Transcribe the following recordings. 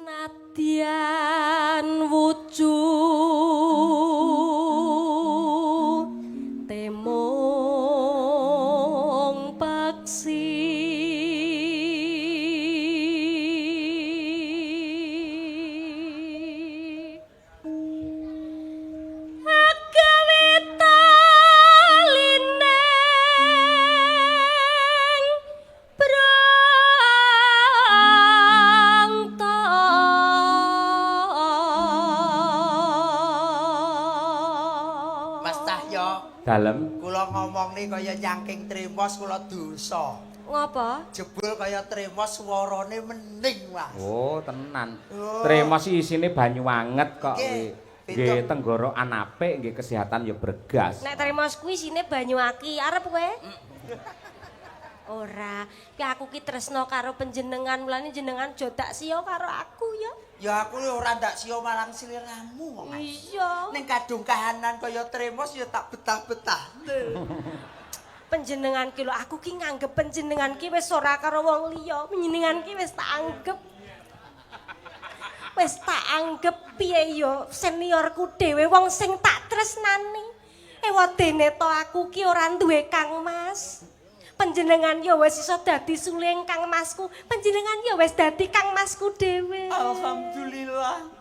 Nadyan wujud temong paksi Dalem kula ngomong nih kaya nyangking tremos kula dosa. Ngapa? Jebul kaya tremos swarane mending, Mas. oh tenan Oh. tremos isine banyu anget kok Nggih, nggih tenggorokan apik nggih kesehatan ya bergas Nek termos kuwi sine banyu aki, arep kowe? Ora, ki aku ki tresno karo panjenengan, mulane jenengan aja tak siya karo aku ya. Ya aku ya ora ndak sio marang sliramu, Mas. Iya. Ning kadung kahanan kaya tremos ya tak betah-betah. Panjenengan ki lho, aku ki nganggep panjenengan ki wis ora karo wong liya, panjenengan ki wis tak anggep. Wis tak anggep piye ya seniorku dhewe wong sing tak tresnani. Ewadene to aku ki ora duwe kangmas. Panjenengan ya wis iso dadi suling kangmasku. Panjenengan ya wis dadi kangmasku dhewe. Alhamdulillah.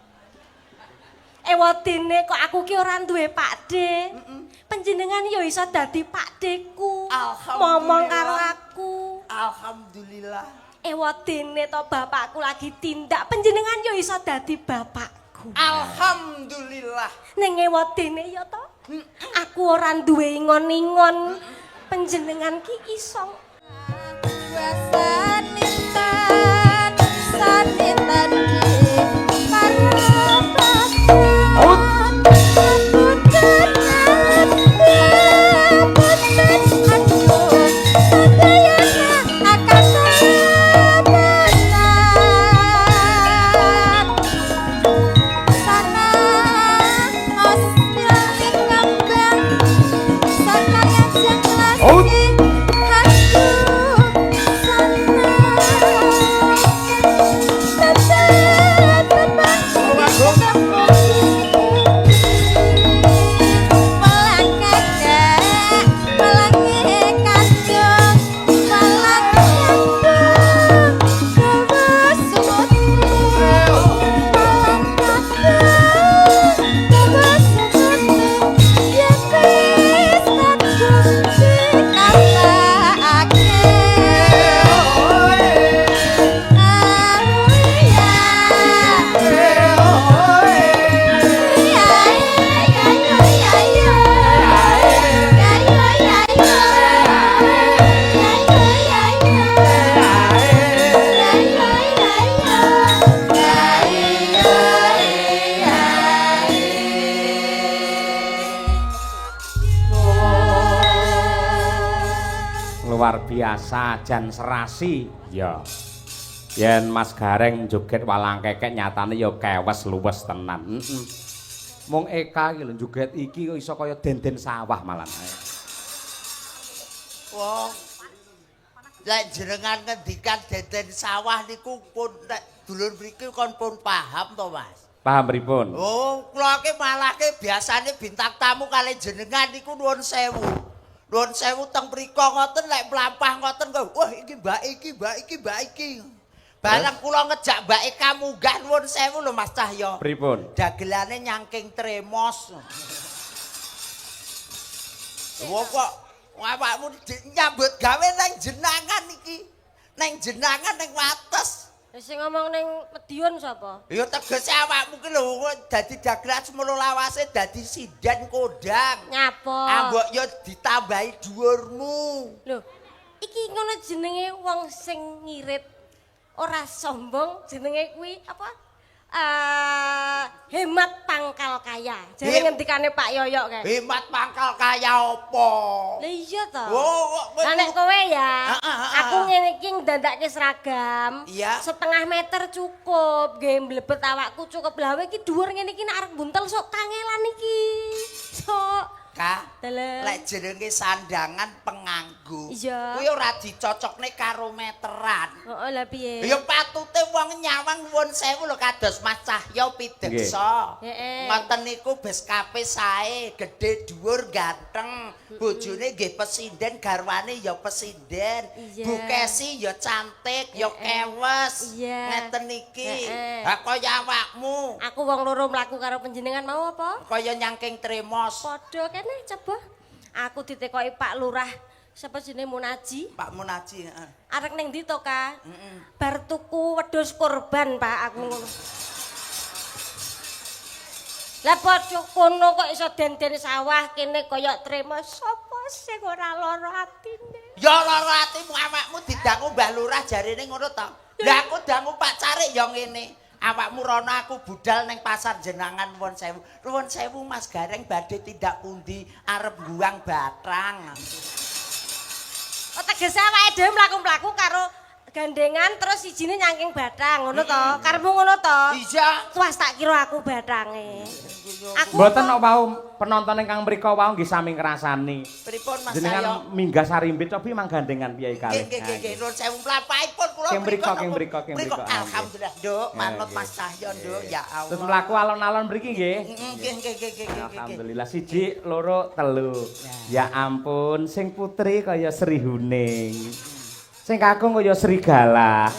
Ewadene kok aku ki ora duwe pakde. Panjenengan ya iso dadi pakdeku. Ngomong karo aku. Alhamdulillah. Ewadene to bapakku lagi tindak, panjenengan ya iso dadi bapakku. Alhamdulillah. Ning ewadene ya to. Aku ora duwe ingon-ingon. Panjenengan ki iso. Wasanitan sanitan ki karapat aku tenan lepetan aku sadayana akan benar sana osnya kembang sana yang jelas luar biasa jan serasi ya yen Mas Gareng joget walang kekek nyatane ya kewes luwes tenan mung Eka iki lho joget iki kok iso kaya denden sawah malan Wong lek jenengan ngendikan denden sawah niku pun nek dulur mriki kon pun paham to, Mas. paham pripun Oh, kula ki malah ki biasane bintang tamu kali jenengan niku nuwun sewu. Nuwun sewu teng mriko ngoten lek mlampah ngoten kok. Wah, iki Mbak iki, Mbak iki, Mbak iki. Bareng kula ngejak Mbak Eka munggah nuwun sewu lho Mas Cahyo. pripun Dagelane nyangking tremos. Wong kok awakmu nyambut gawe nang jenangan iki. Nang jenangan nang wates. Sing ngomong ning Medion sapa? Ya tegese awakmu ki lho dadi dagelan semono lawase dadi sinden kondang. Nyapa? Ambok ya ditambahi dhuwurmu. Lho, iki ngono jenenge wong sing ngirit ora sombong, jenenge kuwi apa? Hemat pangkal kaya. Jare ngendikane Pak Yoyok kae. Hemat pangkal kaya apa? Lah iya to. Oh, Lah nek kowe ya, Ah. aku ngene iki ndandake seragam. Iya. Setengah meter cukup, nggih mlebet awakku cukup. Lah kowe iki dhuwur ngene iki nek arep buntel sok kangelan iki. Sok Aka. Dalah. Lek jenenge sandangan penganggo. Iya. Kuwi ora dicocokne karo meteran. Heeh, lah piye? Ya patute wong nyawang nuwun sewu lho kados Mas Cahyo Pideksa. Heeh. Ngoten niku beskape sae, gedhe dhuwur ganteng. Bojone nggih pesinden, garwane ya pesinden. Iya. Bu Kesi ya cantik, ya kewes. Iya. Ngeten iki. Heeh. Ha kaya awakmu, Aku wong loro mlaku karo panjenengan mau apa? kaya nyangking tremos. Padha kene coba. Aku ditekoki Pak Lurah sapa jenenge Munaji. Pak Munaji, heeh. Arek ning ndi to, Kak? Bar tuku wedhus kurban, Pak, aku ngono. Lah padha kono kok iso den-den sawah kene kaya trema sapa sing ora lara atine. Ya lara atimu awakmu didangu Mbah Lurah jarene ngono to. Lah aku dangu Pak Carik ya ngene. Awakmu rono aku budal ning pasar jenangan Nuwun Sewu. Nuwun Sewu Mas Gareng badhe tindak pundi arep guang batang. Oh tegese awake dhewe mlaku-mlaku karo gandengan terus sijine nyangking batang ngono to. Karepmu ngono to? Iya. Tuas tak kira aku batange. Aku Mboten kok wau penonton ingkang mriko wau nggih sami ngrasani. Pripun Mas Ayo? Jenengan minggah sarimbit cobi manggandengan piyai kalih. Nggih, Nuwun Sewu mlampahipun kula Keng mriko, keng mriko. Alhamdulillah, Nduk, manut nggih. Mas Cahyo, Nduk, ya Allah. Terus mlaku alon-alon mriki nggih. Nggih. Alhamdulillah siji, loro, telu. Ya ampun, sing putri kaya Sri Huning. Sing kakung kaya serigala.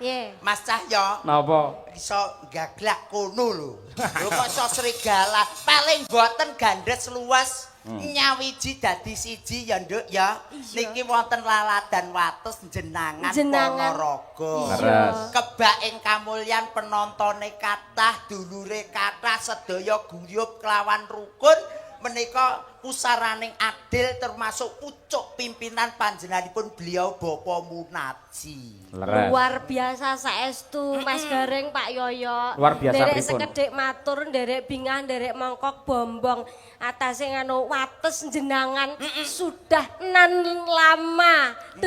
Piye? Mas Cahyo Napa? iso gaglak kono lho. Lho kok iso serigala, paling boten gandes luwes. Nyawiji dadi siji ya Nduk ya. Niki wonten laladan wates jenangan Ponorogo. Leres. Kebak ing kamulyan penontone kathah, dulure kathah, sedaya guyub kelawan rukun menika pusaraning adil termasuk pucuk pimpinan panjenenganipun beliau Bapak Munaji. Leres. Luar biasa saestu Mas Gareng Pak Yoyo. Luar biasa Nderek pripun? sekedhik matur, nderek bingah, nderek mongkok bombong atase nganu wates jenangan sudah nan lama 8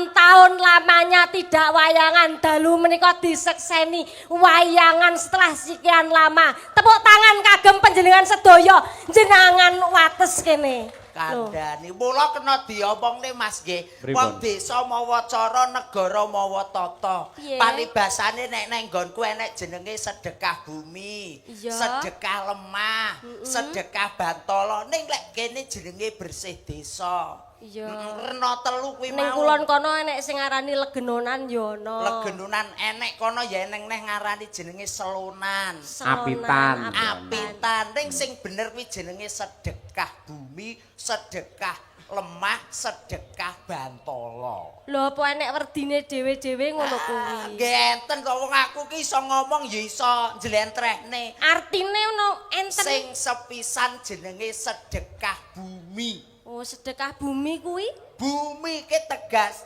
tahun lamanya tidak wayangan dalu menika disekseni wayangan setelah sekian lama. Tepuk tangan kagem panjenengan sedaya jenangan wates kene. Loh. Kandhani mula kena diomongne Mas nggih. Pripun? Wong desa mawa cara, negara mawa tata. Piye? Paribasane nek nang nggonku enek jenenge sedekah bumi, Iya. sedekah lemah, sedekah bantala. Ning lek kene jenenge bersih desa. Iya. Rena telu kuwi Ning mau. kulon kono enek sing ngarani legenonan ya ana. Legenunan enek kono ya eneng neh ngarani jenenge selonan. Apitan. Apitan ning sing bener kuwi jenenge sedekah bumi, sedekah lemah, sedekah bantala. Lho apa enek werdine dhewe-dhewe ngono kuwi. Nggih enten kok wong aku ki iso ngomong ya iso njlentrehne. Artine ono enten. Sing sepisan jenenge sedekah bumi. Oh, sedekah bumi kuwi. Bumi ki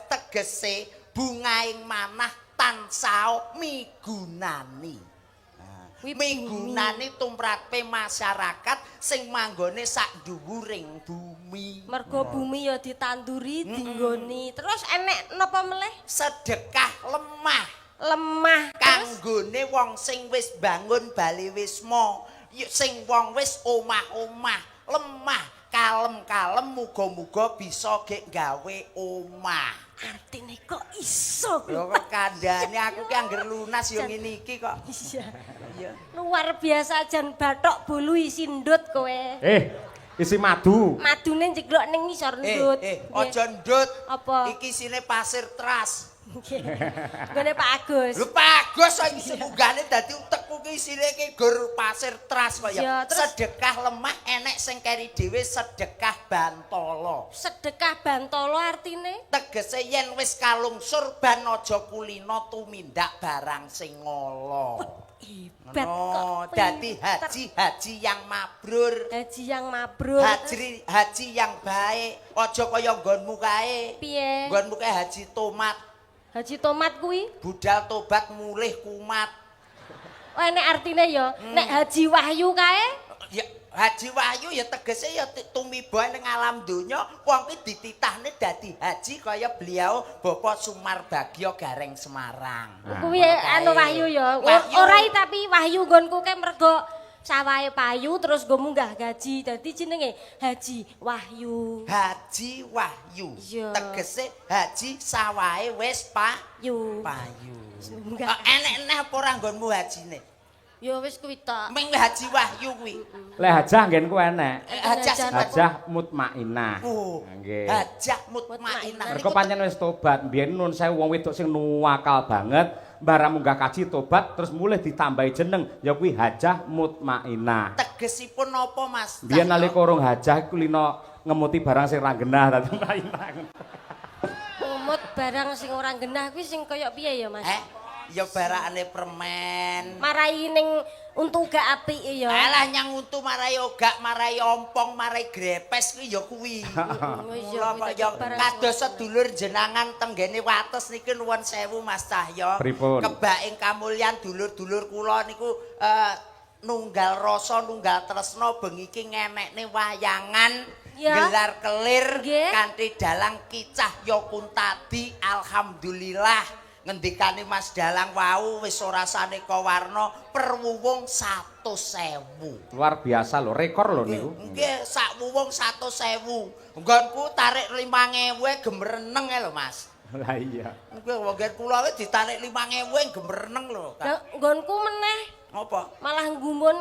tegese bungaing manah tansah migunani. Kuwi Migunani tumrape masyarakat sing manggone sak dhuwuring bumi. Mergo bumi ya ditanduri, dinggoni. Terus enek napa meneh? Sedekah lemah Lemah. Terus kanggone wong sing wis bangun bali wisma, sing wong wis omah-omah, lemah kalem-kalem muga-muga bisa gek gawe omah. artine kok iso kuwi. Lho kok kandhane aku ki angger lunas ya ngene iki kok. Iya. Iya. Luar biasa jan bathok bolu isi ndut kowe. Isi madu. Madune njeglok ning ngisor ndut. Aja ndut. Apa? Iki sine pasir tras. Gone Pak Agus. Lho Pak Agus kok iki munggane dadi utekku ki isine ki gur pasir tras kok Ya, ya. terus- Sedekah lemah enek sing keri dhewe sedekah bantala. Sedekah bantala artine? Tegese yen wis kalungsur ban aja kulina tumindak barang sing ngala. Hebat No, kok. dadi haji yang mabrur. Haji yang mabrur. Haji yang baik. Aja kaya nggonmu kae. Piye? Nggonmu kae haji tomat. Haji tomat kuwi? Budal tobat mulih kumat. Oh enek artine ya. Nek Haji Wahyu kae Ya Haji Wahyu ya tegese ya tumiba ning alam donya wong ki dititahne dadi haji kaya beliau Bapak Sumar Bagyo Gareng Semarang. kuwi anu Wahyu ya. Wahyu. Ora tapi Wahyu nggonku ke mergo sawahe payu terus nggo munggah gaji dadi jenenge Haji Wahyu. Haji Wahyu. Iya. Tegese haji sawahe wis Yu. payu. Munggah. Enek-enek apa ora nggonmu hajine? Ya wis kuwi tok. Ming Haji Wahyu kuwi. Lek hajah nggenku enek. Hajah sinten? Hajah Mutmainah. Oh. Nggih. Hajah Mutmainah. Mergo pancen wis tobat, mbiyen nun sewu wong wedok sing nuwakal banget, barang munggah kaji tobat terus mulih ditambahi jeneng, ya kuwi Hajah Mutmainah. Tegesipun apa, Mas? Biyen Cahyo? nalika urung hajah iku lino ngemuti barang sing ra genah dadi Mutmainah. Umut barang sing ora genah kuwi sing kaya piye ya, Mas? Ya barakane permen. Marai ning untu gak apik ya. Alah nyang untu marai ogak, marai ompong, marai grepes kuwi ya kuwi. Iya, Kula kok ya kados sedulur jenengan tenggene wates niki nuwun sewu Mas Cahyo. Pripun? Kebaking kamulyan dulur-dulur kula niku nunggal rasa, nunggal tresna bengi iki ngenekne wayangan Ya. gelar kelir Nggih. kanthi dalang Kicah Yokuntadi. Alhamdulillah ngendikane Mas Dalang wau wis ora saneka warna perwuwung 100.000. Luar biasa lho, rekor lho niku. Nggih, sak wuwung 100.000. Nggonku tarik 5.000 gemreneng lho, Mas. Lah iya. Nggih, wong kula iki ditarik 5.000 gemreneng lho. Lah, nggonku meneh Apa? malah nggumun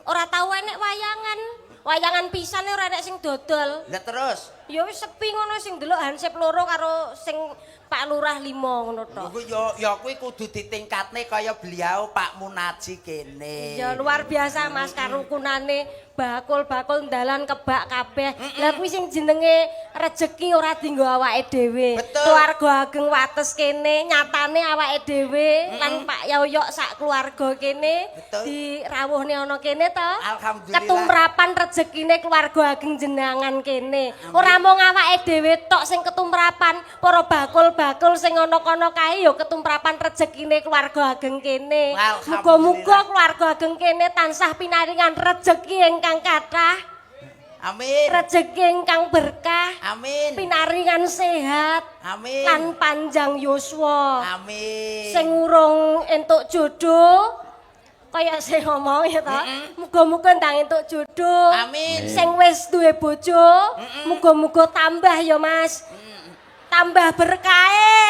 ora tau enek wayangan. Wayangan pisan ora enek sing dodol. Lah terus, Ya wis sepi ngono sing delok hansip loro karo sing Pak Lurah 5 ngono tok. niku ya kuwi kudu ditingkatne kaya beliau Pak Munaji kene. Ya luar biasa Mas karukunane bakul-bakul ndalan kebak kabeh. Lah kuwi sing jenenge rejeki ora dienggo awake dhewe. Betul. Keluarga ageng wates kene nyatane awake dhewe lan Pak Yoyok sak keluarga kene Betul. dirawuhne ana kene to. Alhamdulillah. Ketumrapan rezekine keluarga ageng jenengan kene. Ora mung awake dhewe tok sing ketumrapan, para bakul-bakul sing ana kono kae ya ketumrapan rezekine keluarga ageng kene. Alhamdulillah. Muga-muga keluarga ageng kene tansah pinaringan rezeki ingkang kathah, Amin. rezeki ingkang berkah, Amin. pinaringan sehat Amin. lan panjang yuswa. Amin. Sing urung entuk jodoh kaya sing ngomong ya ta. Muga-muga ndang entuk jodoh. Amin. Sing wis duwe bojo, muga-muga tambah ya Mas. Tambah berkahe,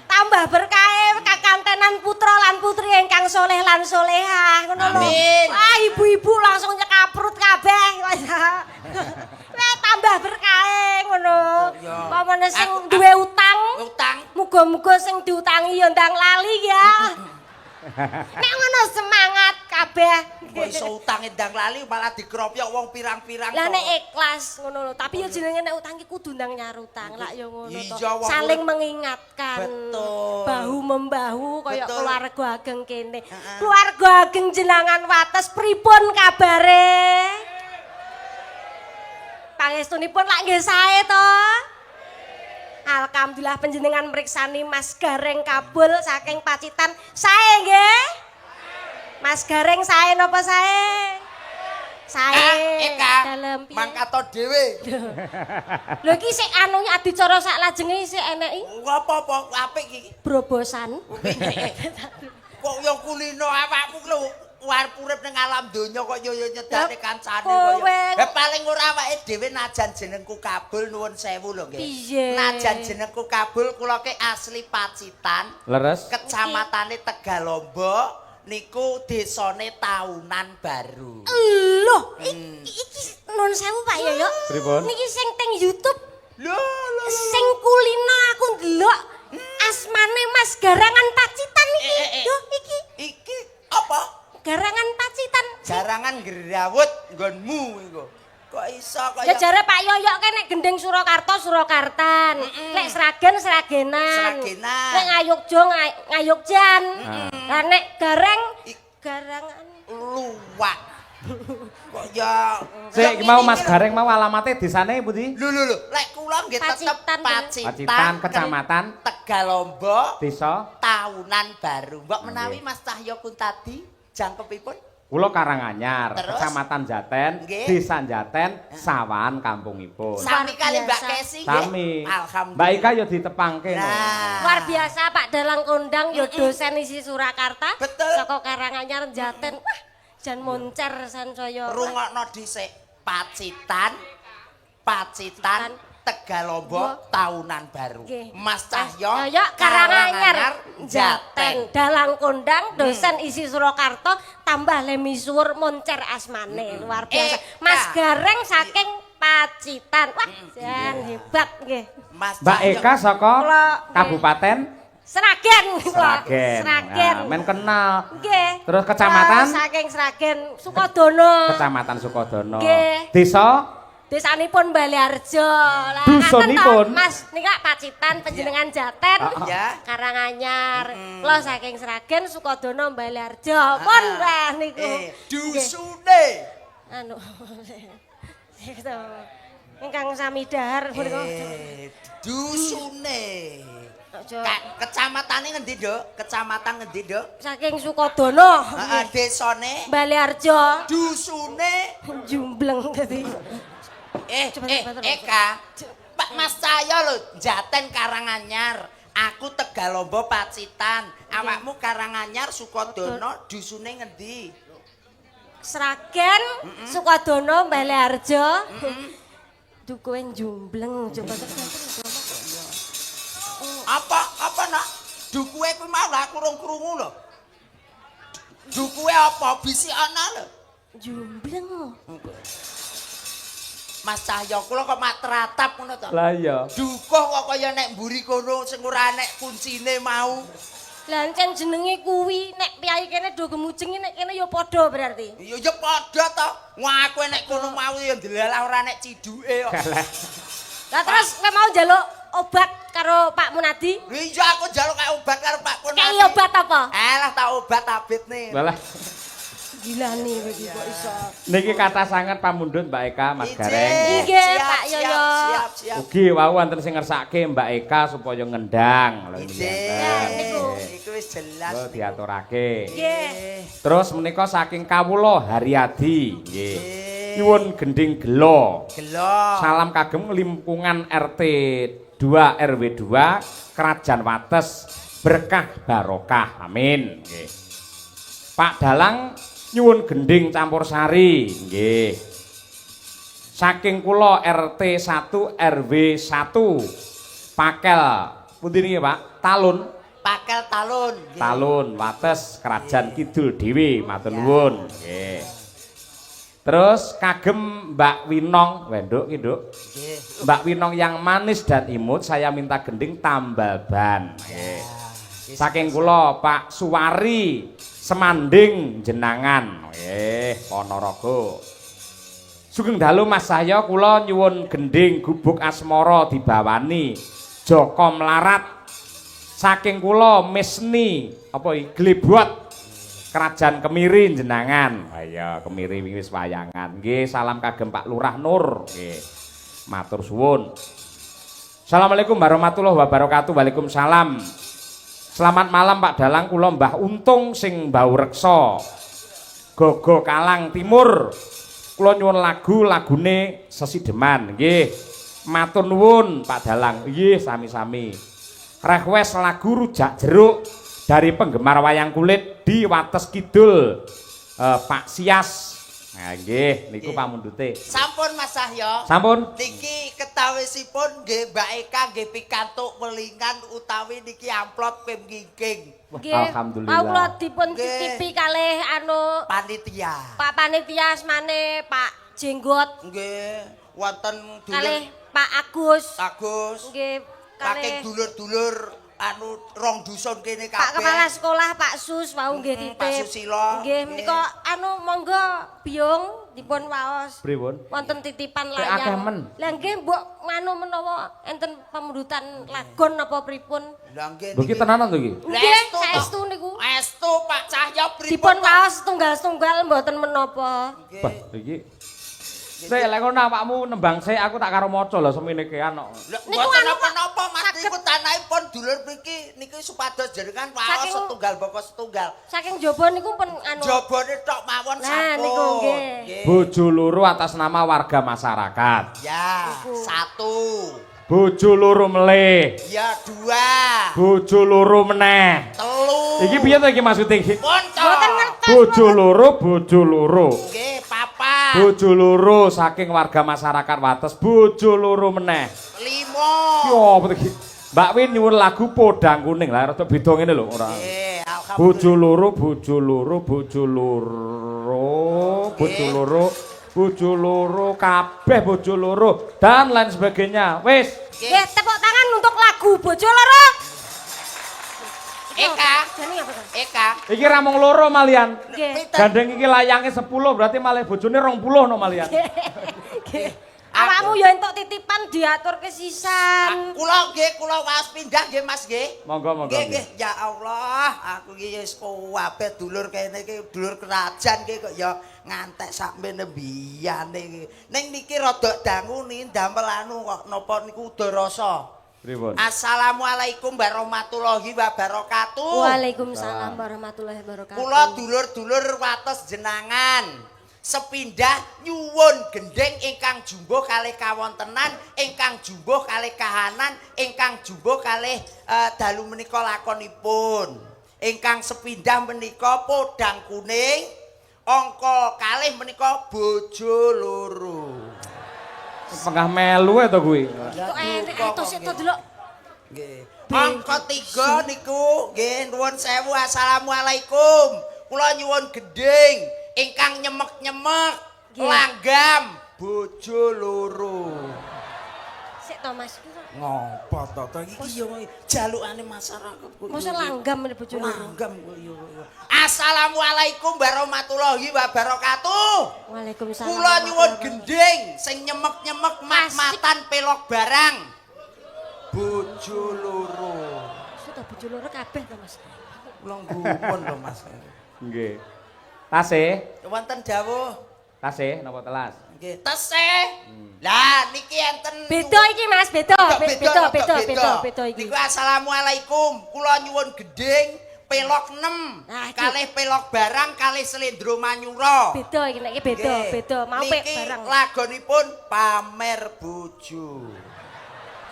tambah berkahe kakantenan putra lan putri ingkang soleh lan solehah ngono lho. Amin. Wah, ibu-ibu langsung nyekaprut kabeh. Wah, tambah berkahe ngono. Ya. Pamane sing Aku- duwe utang, Utang. muga-muga sing diutangi ya ndang lali ya. Nek ngono semangat kabeh. Kok iso utang ndang lali malah dikropyok wong pirang-pirang Lah kok. nek ikhlas ngono lho, tapi ya jenenge nek utang ki kudu ndang nyarutang. Lah ya ngono to. Iya, wong Saling urip. mengingatkan. Betul. Bahu membahu kaya Betul. keluarga ageng kene. Keluarga ageng jenengan wates pripun kabare? Pangestunipun lak nggih sae to? Alhamdulillah panjenengan mriksani Mas Gareng kabul saking Pacitan. Sae nggih? Mas Gareng sae napa sae? Sae. Eka. Dalem piye? Mangkato dhewe. Lho iki sik anu adicara sak lajenge sik eneki Apa-apa apik iki. brobosan. Kok yo kulino awakmu lho. Warep urip ning alam donya kok yo nyedane kancane kowe. kok. Paling ora awake dhewe najan jenengku Kabul nuwun sewu lho nggih. Piye? Najan jenengku Kabul kula ki asli Pacitan, Leres. kecamatane Tegalombo, niku desane Taunan Baru. Lho, iki nun sewu Pak Yoyo. Pripun? Niki sing teng YouTube Lho. sing kulino aku ndelok asmane Mas Garangan Pacitan iki. Yo iki Iki apa? Garangan Pacitan. Jarangan Gerawut nggonmu iku. Kok iso Ya kaya jare Pak Yoyo kan nek gendeng Surakarta Surakartan. Nek Sragen Sragenan. Sragenan. Nek Ngayogja Ngayogjan. Lah nek Gareng Garangan. luwak. Kok ya Sik iki mau Mas Gareng mau alamate desane pundi? Lho, lek kula nggih tetep Pacitan, Pacitan, Kecamatan Tegalombo, Desa. Taunan Baru. Mbok menawi Mas Cahyo Kuntadi jangkepipun Kula Karanganyar, Terus? Kecamatan Jaten, Nggih. Desa Jaten, Sawan kampungipun. sami kali Mbak biasa. Kesi nggih. Sami. Alhamdulillah. Mbak Ika yo ditepangke no. Nah. Luar biasa Pak Dalang Kondang ya dosen isi Surakarta. Betul. Saka Karanganyar Jaten. Wah, jan moncer sansaya. Rungokno dhisik. Pacitan Tegalombo Tahunan Baru. Nggih. Mas Cahyo Karanganyar Jaten dalang kondang dosen isi Surakarta tambah le misuwur moncer asmane luar biasa. Mas Gareng saking Pacitan. Wah, jan hebat nggih. Mas Mbak Cahyo. Eka saka Kula, Kabupaten Sragen. Sragen. Nah, men kenal. Nggih. Terus kecamatan? Saking Sragen Sukodono. Kecamatan Sukodono. Nggih. Desa Desanipun Baliharjo. Lah Dusunipun? ngaten to, Mas nika Pacitan panjenengan Jaten. Ya. Karanganyar. Kula saking Sragen Sukodono Baliharjo. Pun lah niku. Dusune. Anu. Gitu. Ingkang sami dahar menika. Dusune. Aja. Kecamatane ngendi, Nduk? Kecamatan ngendi, Nduk? Saking Sukodono. Heeh, desane Baliharjo. dusune. Jumbleng dadi. Eka. Pak Mas Cahyo lho, Jaten Karanganyar. Aku Tegalombo Pacitan. Awakmu Karanganyar Sukodono, dusune ngendi? Sragen Sukodono Baliharjo. Dukuhe jumbleng coba Apa nak? Dukuhe kuwi mau lah aku rung krungu lho. Dukuhe apa? Bisi ana lho. jumbleng. Mas Cahyo kula kok mak tratap ngono to. Lah iya. Dukuh kok kaya nek mburi kono sing ora nek kuncine mau. Lah encen jenenge kuwi nek piyai kene do gemujengi nek kene ya padha berarti. Ya padha to. Wah aku nek kono mau ya ndelalah ora nek ciduke kok. Lah terus kowe mau njaluk obat karo Pak Munadi? Iya aku njaluk kayak obat karo Pak Pun. Kayak obat apa? Lah tak obat tabit nih. Lah Gila nih iki kok iso. niki kata sanget pamundhut Mbak Eka Mas Gareng. Nggih, Pak Yoyo. Siap. Ugi wau wonten sing ngersake Mbak Eka supaya ngendang. Lho Niku wis jelas. Lho diaturake. Nggih. Terus menika saking kawula Haryadi nggih. Nyuwun gending gelo. Gelo. Salam kagem lingkungan RT 2 RW 2 Krajan Wates berkah barokah. Amin. Nggih. Pak Dalang nyuwun gending campur sari nggih. Saking kula RT 1 RW 1 Pakel pundi niki Pak? Talun. Pakel talun. Talun Wates Krajan Kidul dhewe matur nuwun nggih. Terus kagem Mbak Winong, wenduk ki Nduk. Nggih. Mbak Winong yang manis dan imut saya minta gending tambal ban. Nggih. Saking kula Pak Suwari Semanding Jenangan. Nggih, Ponorogo. Sugeng dalu Mas Cahyo kula nyuwun gending gubuk asmara dibawani Joko Mlarat. Saking kula Misni apa iki Glebot Kerajaan Kemiri Jenangan. Ayo Kemiri wis wayangan. Nggih, salam kagem Pak Lurah Nur. Nggih. Matur suwun. Assalamualaikum warahmatullahi wabarakatuh. Waalaikumsalam. Selamat malam Pak Dalang, kula Mbah Untung sing Mbau Reksa. Gogo Kalang Timur. Kula nyuwun lagune Sesideman. Nggih. Matur nuwun Pak Dalang. Nggih, sami-sami. Request lagu Rujak Jeruk dari penggemar wayang kulit di Wates Kidul. Pak Sias. Nah, nggih, niku pamundhute. Sampun Mas Cahyo. Sampun. Niki ketawisipun nggih Mbak Eka nggih pikantuk welingan utawi niki amplop pem ngingking. Nggih. Alhamdulillah. Kula dipun Nggih. titipi kalih anu Panitia. Pak Panitia asmane Pak Jenggot Nggih, wonten kalih dulur Pak Agus. Agus. Nggih, Saking kalih dulur-dulur anu rong dusun kene kabeh. Pak Kepala Sekolah Pak Sus wau nggih titip. Pak Susilo. Nggih, menika anu monggo biung dipun waos. Pripun? Wonten titipan Akeh layang. men. Lah nggih mbok anu menawa enten pamundutan lagon apa pripun? Lah nggih. Lho ki tenanan to iki? Nggih, saestu niku. Estu Pak Cahyo pripun? Dipun waos setunggal-setunggal mboten menapa. Bah, iki. Sik lek ngono awakmu nembang sik aku tak karo maca lho semene kean kok. Lho, Niku mboten anu, napa-napa Mas saged- niku tanahipun dulur mriki niki supados jenengan waos Saking- setunggal boko setunggal. Saking jaba niku pun anu. Jabane tok mawon Nah, sampun. niku nggih. Bojo loro atas nama warga masyarakat. Ya, Niku. 1. Bojo loro melih. Ya, 2. Bojo loro meneh. 3. Iki piye to iki maksude iki? Pun to. Mboten ngerti Bojo loro, bojo loro. Nggih, papat. Bojo loro saking warga masyarakat Wates, bojo loro meneh. 5. Yo, apa iki? Mbak Win nyuwun lagu Podang Kuning lah, rada beda ngene lho ora. Nggih, alhamdulillah. Bojo loro, bojo loro, bojo loro, bojo loro, bojo loro, kabeh bojo loro dan lain sebagainya. Wis. Nggih, tepuk tangan untuk lagu Bojo Loro. Eka. Jani apa to? Eka. Iki ra mung loro malian. Nggih. Gandeng iki layange 10 berarti malah bojone 20 no malian. Nggih. Awakmu ya entuk titipan diaturke sisan. Kula nggih, kula waos pindah nggih Mas nggih. Monggo monggo. Nggih nggih, ya Allah, aku iki wis kabeh dulur kene iki dulur kerajaan iki kok ya ngantek sak menembiyane iki. Ning niki rada dangu ni damel anu kok napa niku udarasa. Pripun? Assalamualaikum warahmatullahi wabarakatuh. Waalaikumsalam warahmatullahi wabarakatuh. Kula dulur-dulur Wates jenangan. Sepindah nyuwun gendeng ingkang jumbo kalih kawontenan, ingkang jumbo kalih kahanan, ingkang jumbo kalih dalu menika lakonipun. Ingkang sepindah menika Podang Kuning, angka kalih menika bojo loro. Pengah melu to kuwi. Kok enek etos itu delok. Nggih. Angka 3 niku nggih nuwun sewu assalamualaikum. Kula nyuwun gendeng ingkang nyemek-nyemek langgam bojo loro. Sik to Mas. Ngopo to iki ya jalukane masyarakat kok. Mosok langgam meneh bojo loro. Langgam kok ya. Assalamualaikum warahmatullahi wabarakatuh. Waalaikumsalam. Kula nyuwun gendeng sing nyemek-nyemek mat-matan pelok barang. Bojo loro. Sudah bojo loro kabeh to Mas. Kula ngumpun to Mas. Nggih. Tasih, Wonten dawuh. tasih napa telas? Nggih, tesih. Lah niki enten Beda iki Mas, beda iki. Niku assalamualaikum. Kula nyuwun gendeng pelok 6. Nah, iki. Kalih pelok barang kalih slendro manyura. Beda iki nek beda, mau pek barang. Niki lagonipun pamer bojo.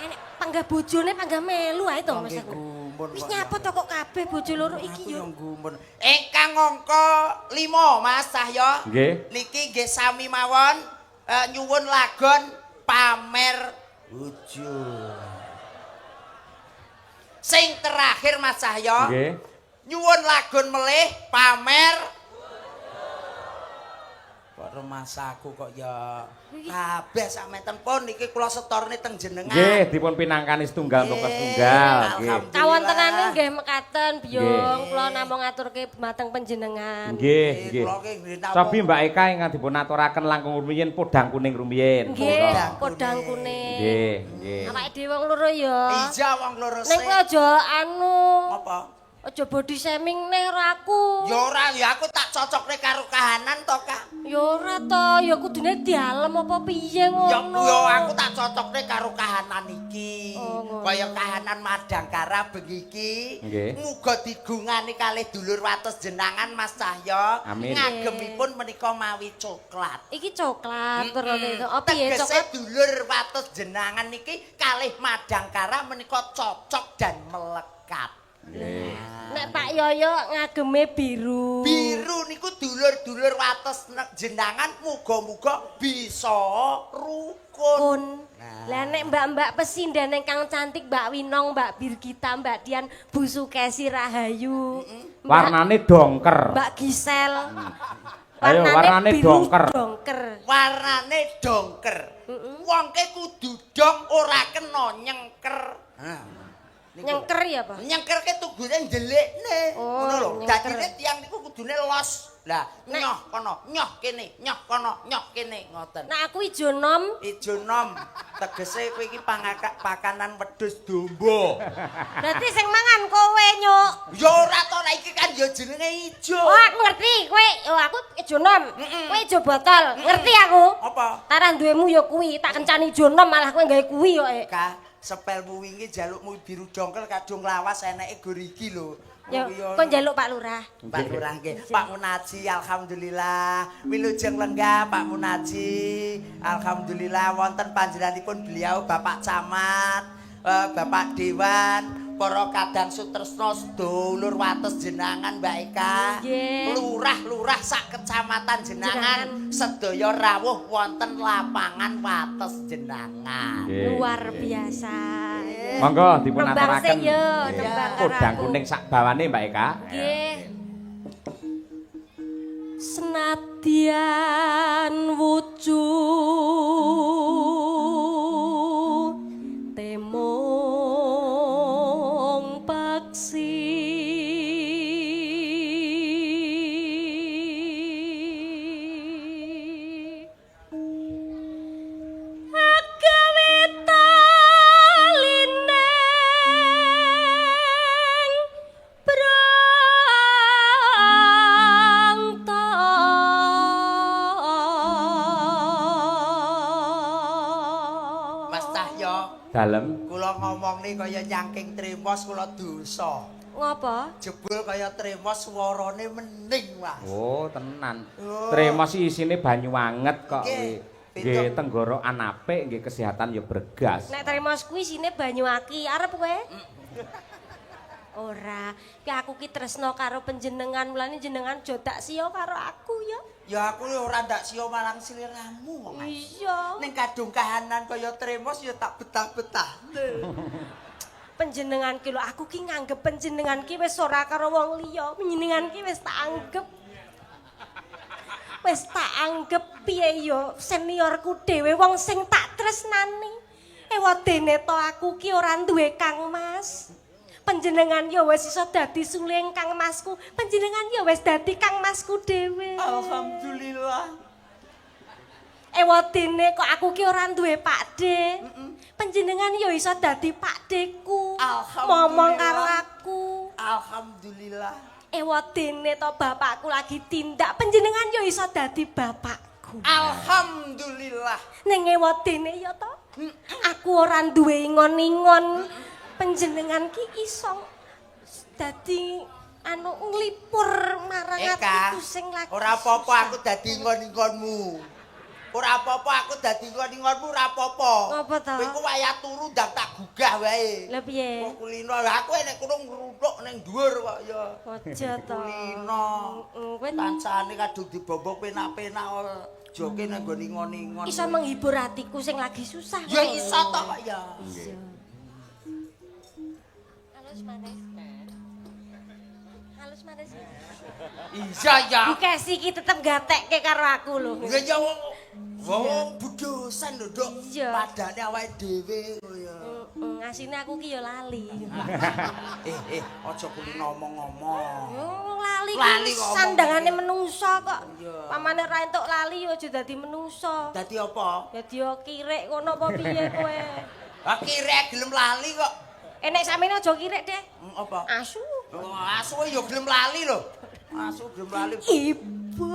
Enek panggah bojone panggah melu ae to Mas aku. Gumun, Wis Pak. nyapa to kok kabeh bojo loro iki Aku yo. yang gumun. Ingkang angka 5 Mas Cahya. Nggih. Niki nggih sami mawon nyuwun lagon pamer bojo. Sing terakhir Mas Cahya. Nggih. Nyuwun lagon melih pamer kok remasaku kok ya kabeh sakmenten pun niki kula setorne teng jenengan. Nggih, dipun pinangkani setunggal untuk setunggal. Nggih. Alhamdulillah. Kawontenane nggih mekaten Byong, Nggih. kula namung ngaturke dumateng panjenengan. Nggih, nggih. Kula ki nggih namung- Sobi Mbak Eka ingkang dipun aturaken langkung rumiyin Podang Kuning rumiyin. Nggih, Monggo. Podang Kuning. Nggih, nggih. Awake dhewe wong loro ya. Iya wong loro Ning kowe aja anu, apa? aja body shaming ning aku. Ya ora, ya aku tak cocokne karo kahanan to, Kak. Ya ora to, ya kudune dialem apa piye Ya ngono. aku tak cocokne karo kahanan iki. Oh, ngono. Kaya kahanan Madangkara bengi iki. Nggih. Muga digungani kalih dulur Wates jenangan Mas Cahya. Amin. Ngagemipun menika mawi coklat. Iki coklat terus itu. Oh piye Tegese coklat? dulur Wates jenangan niki kalih Madangkara menika cocok dan melekat. Nggih. Nek Pak Yoyo ngageme biru. Biru niku dulur-dulur Wates jenangan muga-muga bisa rukun. Kun. Lah nek mbak-mbak pesindan ingkang cantik Mbak Winong, Mbak Birgita, Mbak Dian, Bu Sukesi Rahayu. Warnane dongker. Mbak Gisel. Ayo, warnane biru dongker. dongker. Warnane dongker. Wong ke kudu dong ora kena nyengker. Nyengker ya, Pak? Nyengker ke tugune ndelikne. Oh, Ngono lho. nyengker. Dadine tiyang niku kudune los. Lah, nyoh kono, nyoh kene, nyoh kono, nyoh kene ngoten. Nah aku ijo nom. Ijo nom tegese kowe iki pakanan wedhus domba. Berarti sing mangan kowe, Nyuk. Ya ora to nek iki kan ya jenenge ijo. Oh, aku ngerti. Kowe, oh aku ijo nom. Kowe ijo botol. Ngerti aku? Apa? Tarah duwemu ya kuwi, tak kencani ijo nom malah kowe gawe kuwi kok. Ka sepelmu wingi jalukmu biru dongkel kadung lawas eneke gorigi lho. Ya, kok njaluk Pak Lurah. Pak Lurah nggih. Pak Munaji alhamdulillah. Wilujeng lenggah Pak Munaji. Alhamdulillah wonten panjenenganipun beliau Bapak Camat, Bapak Dewan, para kadang sutresna sedulur Wates jenangan Mbak Eka. Nggih. lurah-lurah sak kecamatan jenangan sedaya rawuh wonten lapangan wates jenangan. Luar biasa. Monggo dipun Nembang aturaken. sik yo, nembang karo Kodang aku. kuning sak bawane Mbak Eka. Nggih. Senadyan wujud temong paksi agawe talineng Mas Cahyo, Dalem. kula ngomong nih kaya nyangking tremos kula dosa. Ngapa? Jebul kaya tremos swarane mening, Mas. Oh, tenan. Oh. Tremos isine banyu anget kok Nggih. kuwi. Nggih tenggorokan apik, nggih kesehatan ya bergas. Nek termos kuwi sine banyu aki, arep kowe? Ora, ki aku ki tresno karo panjenengan, mulane jenengan jodak siya karo aku ya. Ya aku ya ora ndak sia marang sliramu kok, Mas. Iya. Ning kadung kahanan kaya tremos ya tak betah-betah. Panjenengan ki lho, aku ki nganggep panjenengan ki wis ora karo wong liya, panjenengan ki wis tak anggep. Wis tak anggep piye yo seniorku dhewe wong sing tak tresnani. Ewadene to aku ki ora duwe kangmas. Panjenengan ya wis iso dadi suling kangmasku. Panjenengan ya wis dadi kangmasku dhewe. Alhamdulillah. Ewadene kok aku ki ora duwe pakde. Panjenengan ya iso dadi pakdeku. Alhamdulillah. Ngomong karo aku. Alhamdulillah. Ewadene to bapakku lagi tindak, panjenengan ya iso dadi bapakku. Alhamdulillah. Ning ewadene ya to. Aku ora duwe ingon-ingon. Panjenengan ki iso dadi anu nglipur marang Eka, atiku sing lagi. ora apa-apa susah. aku dadi ngon-ngonmu. Ora apa-apa aku dadi ngon-ngonmu ora apa-apa. Apa to? Kowe ku wayah turu ndang tak gugah wae. Lah piye? Kok kulino aku nek kono ngrutuk ning dhuwur kok ya. Aja to. Kulino. Kowe Kancane kadung dibombok penak-penak joke nang nggon ingon-ingon. iso menghibur hatiku sing lagi susah. Ya iso to kok ya. Halus manis. Halus manis. Iya ya. Dikasih ki tetep gatekke karo aku lho. Ya ya wong budosan lho, Dok. Iya. Padane awake dhewe kok ya. Ngasine aku ki ya lali. Aja kulino omong-omong. Lali Lali ki kok sandangane menungso kok. Iya. Pamane ra entuk lali ya aja dadi menungso. Dadi apa? Dadi ya kirek ngono apa piye kowe? Ha kirek gelem lali kok. Nek sampeyan aja kirek deh. Apa? Asu. Asu ya gelem lali lho. Asu gelem lali. Ibu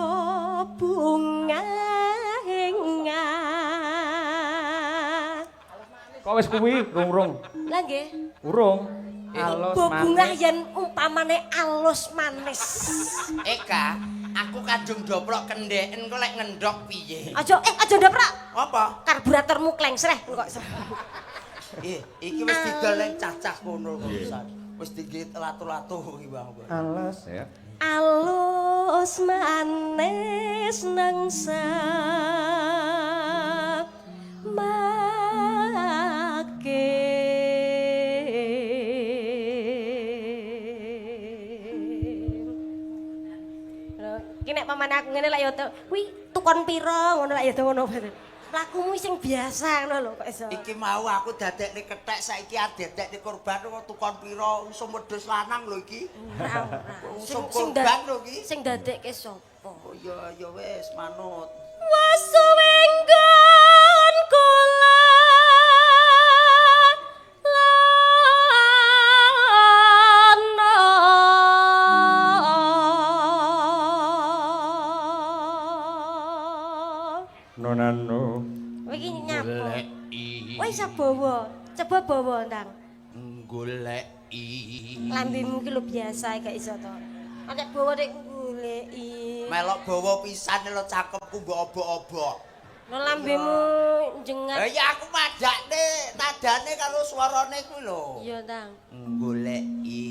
bunga hengat. Kok wis kuwi rung-rung? Lah nggih. Urung. Alus Ibu bunga manis. yen umpamane alus manis. Eka, aku kadung doplok kendeken kok lek ngendhok piye? Aja aja ndaprak. Apa? Karburatormu klengsreh kok. Iki wis didol ning cacah kono kok pisan. Wis digit latu-latu iki Bang. Alus ya. Alus manis nangsa make iki nek pamane aku ngene lak ya kuwi tukon pira ngono lak ya ngono lakumu sing biasa ngono lho kok iso Iki mau aku dadekne kethek saiki adekne korban kok tukon pira usum wedhus lanang lho iki. Usum korban lho iki. sing dadekke sapa Oh ya wis manut. Wasuwenggon kula Nonano. iki nyapa kowe iso bawa coba bawa ndang Goleki. lambemu ki lho biasa gak iso to nek bawa nek goleki Melok bawa pisan lho cakepku mbok obok-obok. lho lambemu jengat Ya aku madakne nadane karo swarane kuwi lho. iya ndang Goleki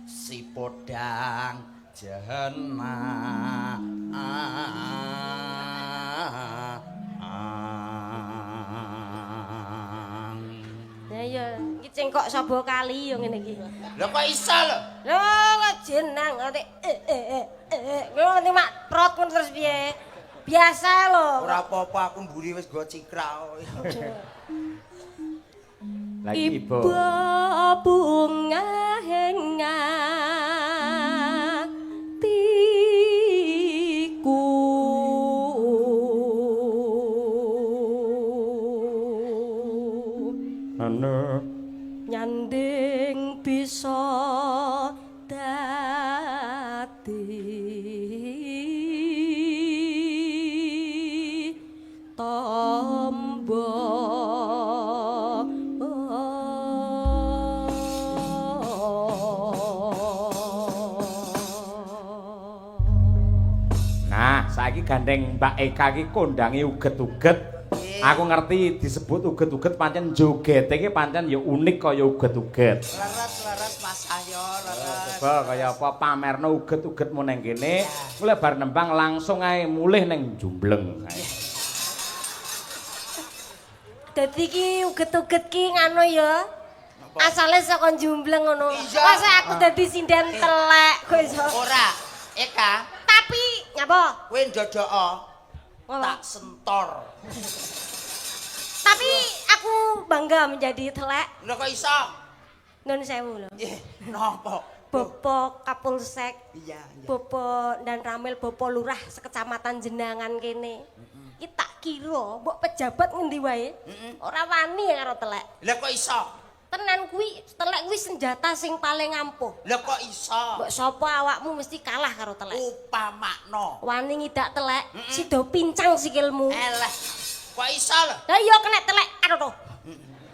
si podang jana Ya iki cengkok sabo kali yo ngene iki. Lho kok iso lho? Lho jenang ngerti ngerti mak prot ngono terus piye? Biasa lho. Ora apa-apa aku mburi wis go cikrak. Lagi ibu. Bunga hengatiku Ana nyanding bisa dadi tombo Nah, saiki gandeng Mbak Eka iki kondange uget-uget. Aku ngerti disebut uget-uget pancen joget iki pancen ya unik kaya uget-uget. Leres Mas Ahyo, leres. Coba kaya apa pamerno uget-ugetmu neng kene, mulai bar nembang langsung ae mulih neng Jumbleng. Dadi iki uget-uget ki ngono ya. Asale saka Jumbleng ngono. Iya. Masa aku dadi sinden telek kowe iso. Ora, Eka, Tapi ngapa? kowe ndodoko Ngapa? tak sentor. Tapi aku bangga menjadi telek. Lho kok iso? Nun sewu lho. Napa? Bopo Kapolsek, Iya. Bopo dan Ramil, Bopo Lurah sekecamatan Jenangan kene. Iki tak kira mbok pejabat ngendi wae. Ora wani karo telek. Lah kok iso? Tenan kuwi telek kuwi senjata sing paling ampuh. Lah kok iso? Mbok sapa awakmu mesti kalah karo telek. Upamakno. Wani ngidak telek, sida pincang sikilmu. Eleh. Kok iso lho? Lah iya kena telek karo to.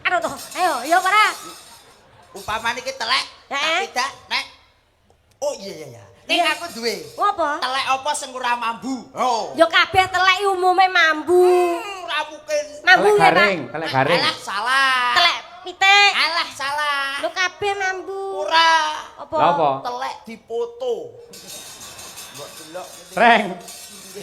Karo to. Ayo, yo para. Upamane iki telek, Heeh. tapi dak nek. Oh iya. Nek Iya. aku duwe. Ngopo? Telek apa sing ora mambu? Oh. Yo kabeh telek umume mambu. Ora mungkin. Mambu Telek ya, Pak. garing, telek garing. Alah salah. Telek pitik. Alah salah. Lho kabeh mambu. Ora. Apa? Lha apa? Telek dipoto. Mbok delok. Reng.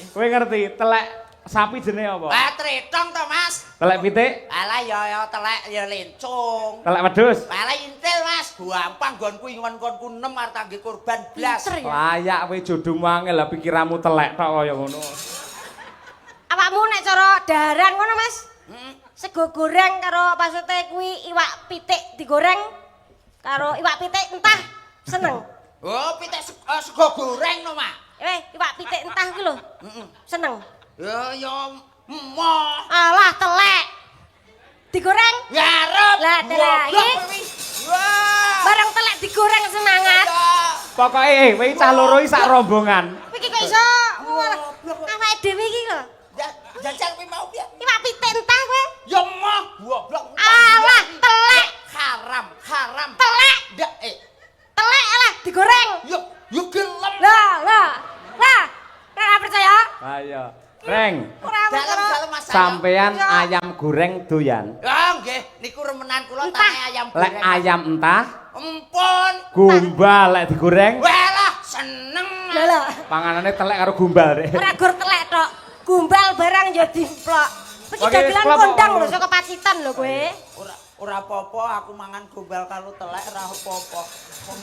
Kowe ngerti telek sapi jenenge apa? Ah tretong to, Mas. Telek pitik, Alah ya telek ya lencung. telek wedhus. Alah intil, Mas. Gampang nggonku ingon-ingonku 6 arep kangge korban blas. Pinter ya. Layak kowe jodohmu angel lah pikiranmu telek tok kaya ngono. Awakmu nek cara daharan ngono, Mas? Heeh. Sego goreng karo maksudnya kuwi iwak pitik digoreng karo iwak pitik entah seneng. Oh, pitik sego goreng no, Mak. Iwak pitik entah kuwi lho. Seneng. Ya emoh. Alah telek. Digoreng. Ngarep. Lah, telek iki. Wah. Bareng telek digoreng semangat. Pokoke kowe cah loro iki sak rombongan. Iki kok iso awake dhewe iki lho. Jajal kuwi mau piye? Iwak pitik entah kowe. Ya emoh, goblok. Alah telek. Haram. Telek. Ndak Telek alah digoreng. Yo gelem. Lah. Ora percaya? Ayo. Reng, Ora Dalem-dalem Mas. sampean ayam goreng doyan. Ya nggih, niku remenan kula Entah. tak ayam Lek goreng. ayam entah, Empun. gumbal lek digoreng, Walah, seneng. Lho. panganane telek karo gumbal rek. Ora gur telek tok. Gumbal barang ya dimplok. Iki Oke, dagelan klop, kondang Om. lho saka Pacitan lho kowe. Ora apa-apa, aku mangan gombal karo telek ora apa-apa. Wong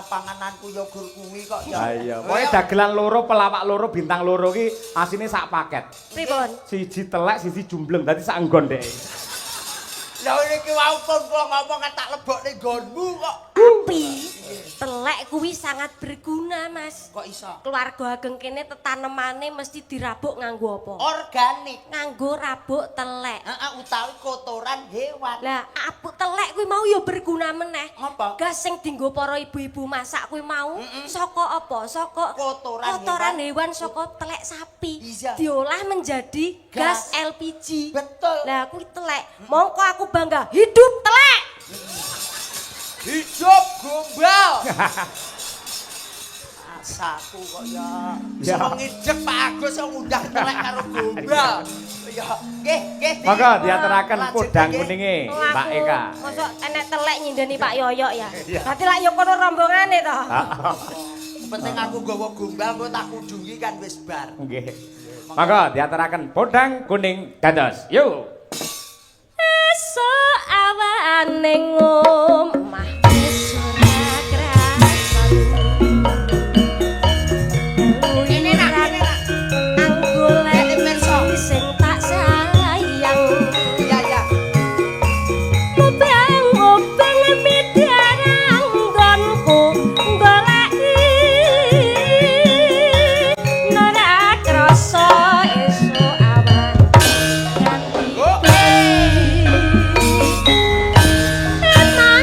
pangananku ya gur kuwi kok ya. Ayo, pokoke dagelan loro, pelawak loro, bintang loro ki asine sak paket. Pripun? Siji telek, siji jumbleng, dadi sak nggon dek. Lah iki wau pun kula ngomong tak lebokne nggonmu kok. Tapi telek kuwi sangat berguna, Mas. Kok iso? Keluarga ageng kene tetanemane mesti dirabuk nganggo apa? Organik. Nganggo rabuk telek. Heeh, utawi kotoran hewan. Lah, abuk telek kuwi mau ya berguna meneh. Apa? Gas sing dienggo para ibu-ibu masak kuwi mau saka apa? Saka Kotoran hewan saka telek sapi. Iya. Diolah menjadi gas Gas. LPG. Betul. Lah kuwi telek. Mongko aku bangga hidup telek. Hidup gombal. rasaku kok ya. Ya. Semeng ngidek Pak Agus yang ngundang telek karo gombal. Ya, nggih. Monggo diaturaken Lanjut, podang nggih. kuninge Wong Mbak aku, Eka. Mosok enek telek nyindeni Pak Yoyok ya. Iya. Berarti lak yo kono rombongane to. Penting aku gawa gombal kok tak kudungi kan wis bar. Nggih. Monggo diaturaken podang kuning dados. Yuk. Esuk awane omah wis ora krasan. Ini nak. Anggolek Ini perso. sing tak sayang. Iya. Obeng midarang nggonku goleki. Nora krasa esuk awan nganti Oh. Emang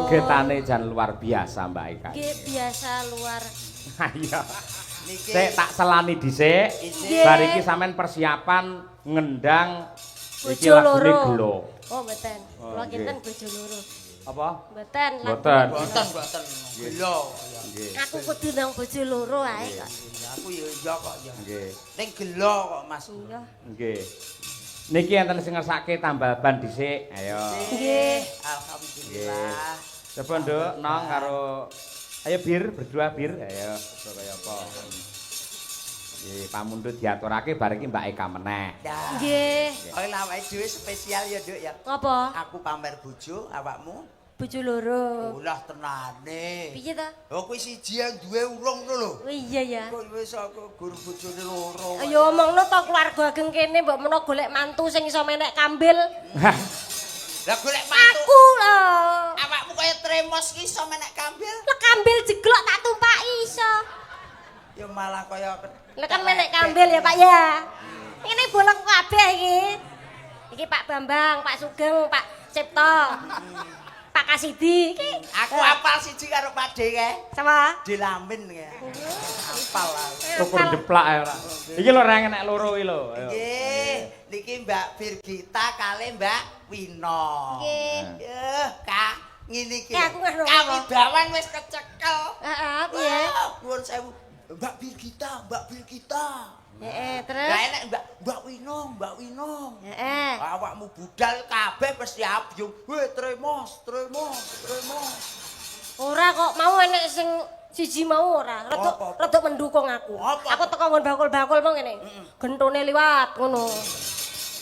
Jogetane jan luar biasa Mbak Eka. Nggih biasa luar. Iya. Niki Sik tak selani dhisik. Nggih. Bar iki sampean persiapan ngendang iki Bojo lagune loro. Gelo. Oh mboten. Oh, Kula nggih. kinten bojo loro. Apa? Mboten. Mboten. boten gelo. Nggih. Aku kudu nang bojo loro ae kok. Aku ya iya kok ya. Nggih. Ning gelo kok Mas. Iya. Nggih. Niki enten sing ngersake tambal ban dhisik. Ayo. Nggih. Alhamdulillah. Coba Nduk nong karo ayo bir berdua bir. Ayo kaya apa. Nggih, pamundhut diaturake bar iki Mbak Eka meneh. Dah. Nggih. Kowe lawake dhewe spesial ya, Nduk ya. Ngapa? Aku pamer bojo awakmu. Bojo loro. Ulah tenane. Piye ta? Oh kuwi siji yang duwe urung ngono lho. Oh iya ya. Kok wis aku gur bojone loro. Ayo omongno to keluarga ageng kene mbok menawa golek mantu sing iso menek kambil. Lah golek mantu. Aku lho. Awakmu kaya tremos ki iso menek kambil. Lah kambil jeglok tak tumpaki iso. Ya malah kaya Lah kan menek kambil ya Pak ya. Ini bolong kabeh iki. Iki Pak Bambang, Pak Sugeng, Pak Cipto. Pak Kasidi iki. aku apal siji karo Pak De kae. Sama. Dilamin kae. Apal aku. Ukur jeplak ae ora. Iki lho reng enek loro iki lho. Ayo. Nggih, niki Mbak Birgita kali Mbak Wino. Nggih. Yeh, Kak, ngene iki. Eh, aku ngerti. Kawidawan wis kecekel. Heeh, piye? Nuwun sewu. Mbak Birgita. Heeh, terus. Lah enek Mbak Wino. Heeh. Awakmu budal kabeh mesti abyung. Weh, tremos. Ora kok mau enek sing siji mau ora. Apa? Rada mendukung aku. Apa? Aku teko nggon bakul-bakul mau ngene. Gentone liwat ngono.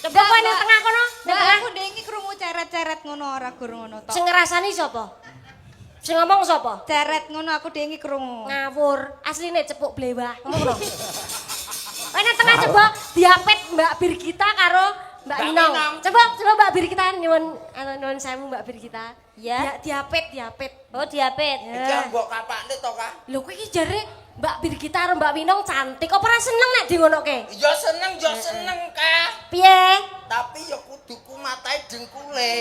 Coba kowe ning tengah kono, ning Mbak, tengah. aku dengi krungu ceret-ceret ngono ora gur ngono tok. Sing ngrasani sapa? Sing ngomong sapa? Ceret ngono aku dengi krungu. Ngawur, asline cepuk blewah. Ngomong lho. Kowe ning tengah coba diapet Mbak Birgita karo Mbak Mbak Ninong. Ninong. Coba Mbak Birgita nyuwun sewu Mbak Birgita. Ya. Diapet. Oh, diapet. Iki mbok kapakne to, Kak? Lho kowe iki jare Mbak Birgita karo Mbak Winong cantik. Apa ora seneng nek di ngonoke? Ya seneng, Kak. Piye? Tapi ya kudu ku matai dengkule.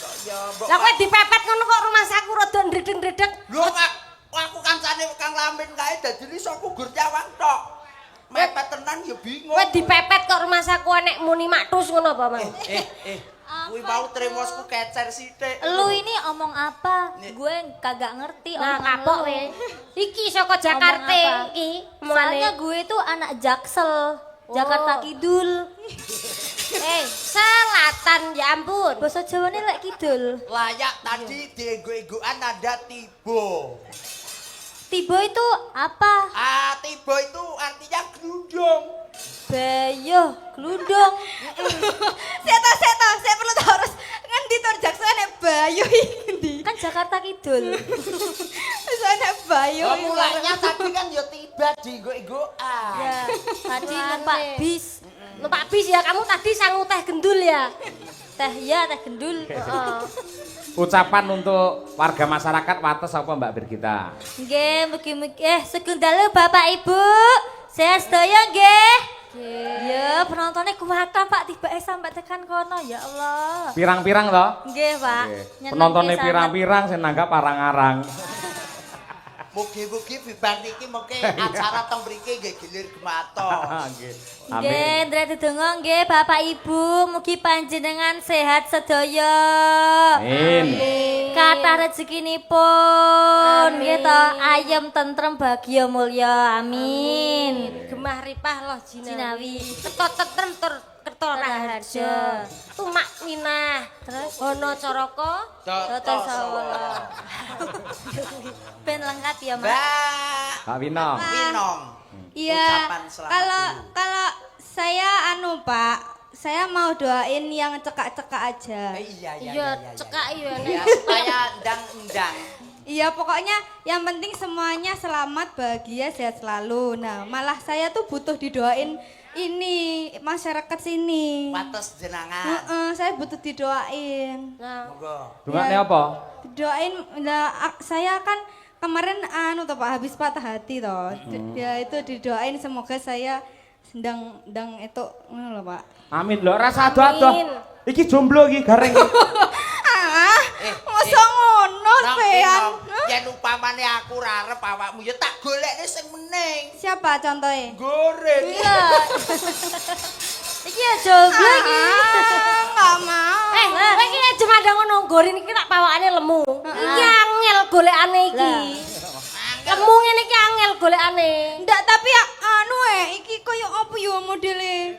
Kok ya mbok. Lah kowe dipepet ngono kok rumah saku rada ndredeg-ndredeg. Lho, Kak, aku kancane Kang Lamin kae dadi iso aku gur cawang tok. Mepet tenan ya bingung. Kowe dipepet kok rumah saku enek muni maktus ngono apa, Mang? Kuwi mau tremosku kecer sithik. Lu ini omong apa? Gue kagak ngerti Nah, omongan kapok lu. we. Iki saka Jakarta Ngomong apa? iki. Soalnya gue itu anak Jaksel, Jakarta Kidul. Selatan ya ampun. Bahasa Jawane lek kidul. Layak tadi dienggo-enggoan nada tiba. Tiba itu apa? Tiba itu artinya glundung. Bayo, glundung. Seto, saya perlu tahu harus ngendi to Jaksel nek Bayo iki. Kan Jakarta Kidul. Soalnya Bayo. Oh, mulanya tadi kan ya tiba dienggo-enggoan. Ya, tadi numpak bis. Numpak bis ya, kamu tadi sangu teh gendul ya. Teh ya, teh gendul. Heeh. Ucapan untuk warga masyarakat wates apa Mbak Birgita? Nggih, mugi-mugi sugeng dalu Bapak Ibu. Saya sedaya nggih. Ya, penontonnya kuwatan Pak tibake sampai tekan kono. Ya Allah. Pirang-pirang toh? Nggih, Pak. Nggih. Penontonnya pirang-pirang sing nanggap arang-arang. Mugi-mugi bibar niki mengke acara teng mriki nggih gilir gemato. Nggih. Nggih, ndherek donga nggih Bapak Ibu, mugi panjenengan sehat sedaya. Amin. Kathah rezekinipun nggih to, ayem tentrem bahagia mulya. Amin. Gemah ripah loh Jinawi. Ketot tentrem tur kerto raharja. Tumak minah. Terus ono coroko. Toto sawala. Ben lengkap ya, Mas. Mbak Pak Wino. Winong. Iya, Ucapan selamat dulu. kalau saya Pak, saya mau doain yang cekak-cekak aja. Iya. Cekak iya Ya, nek. supaya endang-endang. Iya, pokoknya yang penting semuanya selamat, bahagia, sehat selalu. Nah, malah saya tuh butuh didoain ini masyarakat sini. Wates jenangan. Saya butuh didoain. Nah, Monggo. Dungane apa? Didoain, nah, saya kan kemarin toh Pak habis patah hati toh. Ya itu didoain semoga saya sedang itu ngono lho Pak. Amin lho, rasa ado-ado. Iki jomblo iki gareng. Masa ngono? sampean. Yen upamane aku ora arep awakmu ya tak golekne sing meneng. Siapa contohnya? Goreng. Iya. Iki ya jomblo iki. Enggak mau. Kowe iki aja mandang ngono, gorin iki tak pawakane lemu. Iki angel golekane iki. Lemu ngene iki angel golekane. Ndak tapi anu iki koyo apa yo modele.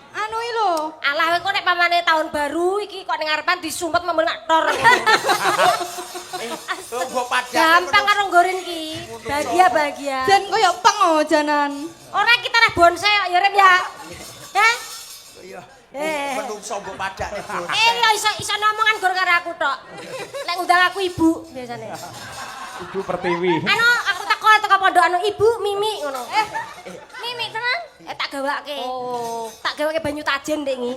Anu iki lho. Alah kowe kok nek pamane tahun baru iki kok ning ngarepan disumpet memenak tor. Mbok padane. Gampang karo gorin iki. Bahagia. Jan koyo pang oh janan. Ora kita reh bonsai kok ya Rep ya. Ya. Iya. Eh. Menungso mbok padane bos. Ya iso ngomongan gor karo aku tok. Lek ngundang aku ibu biasane. Ibu Pertiwi. Anu aku teko teko pondok anu ibu Mimi ngono. Mimi tenan. Tak gawake. Oh, tak gawake banyu tajen ndek iki.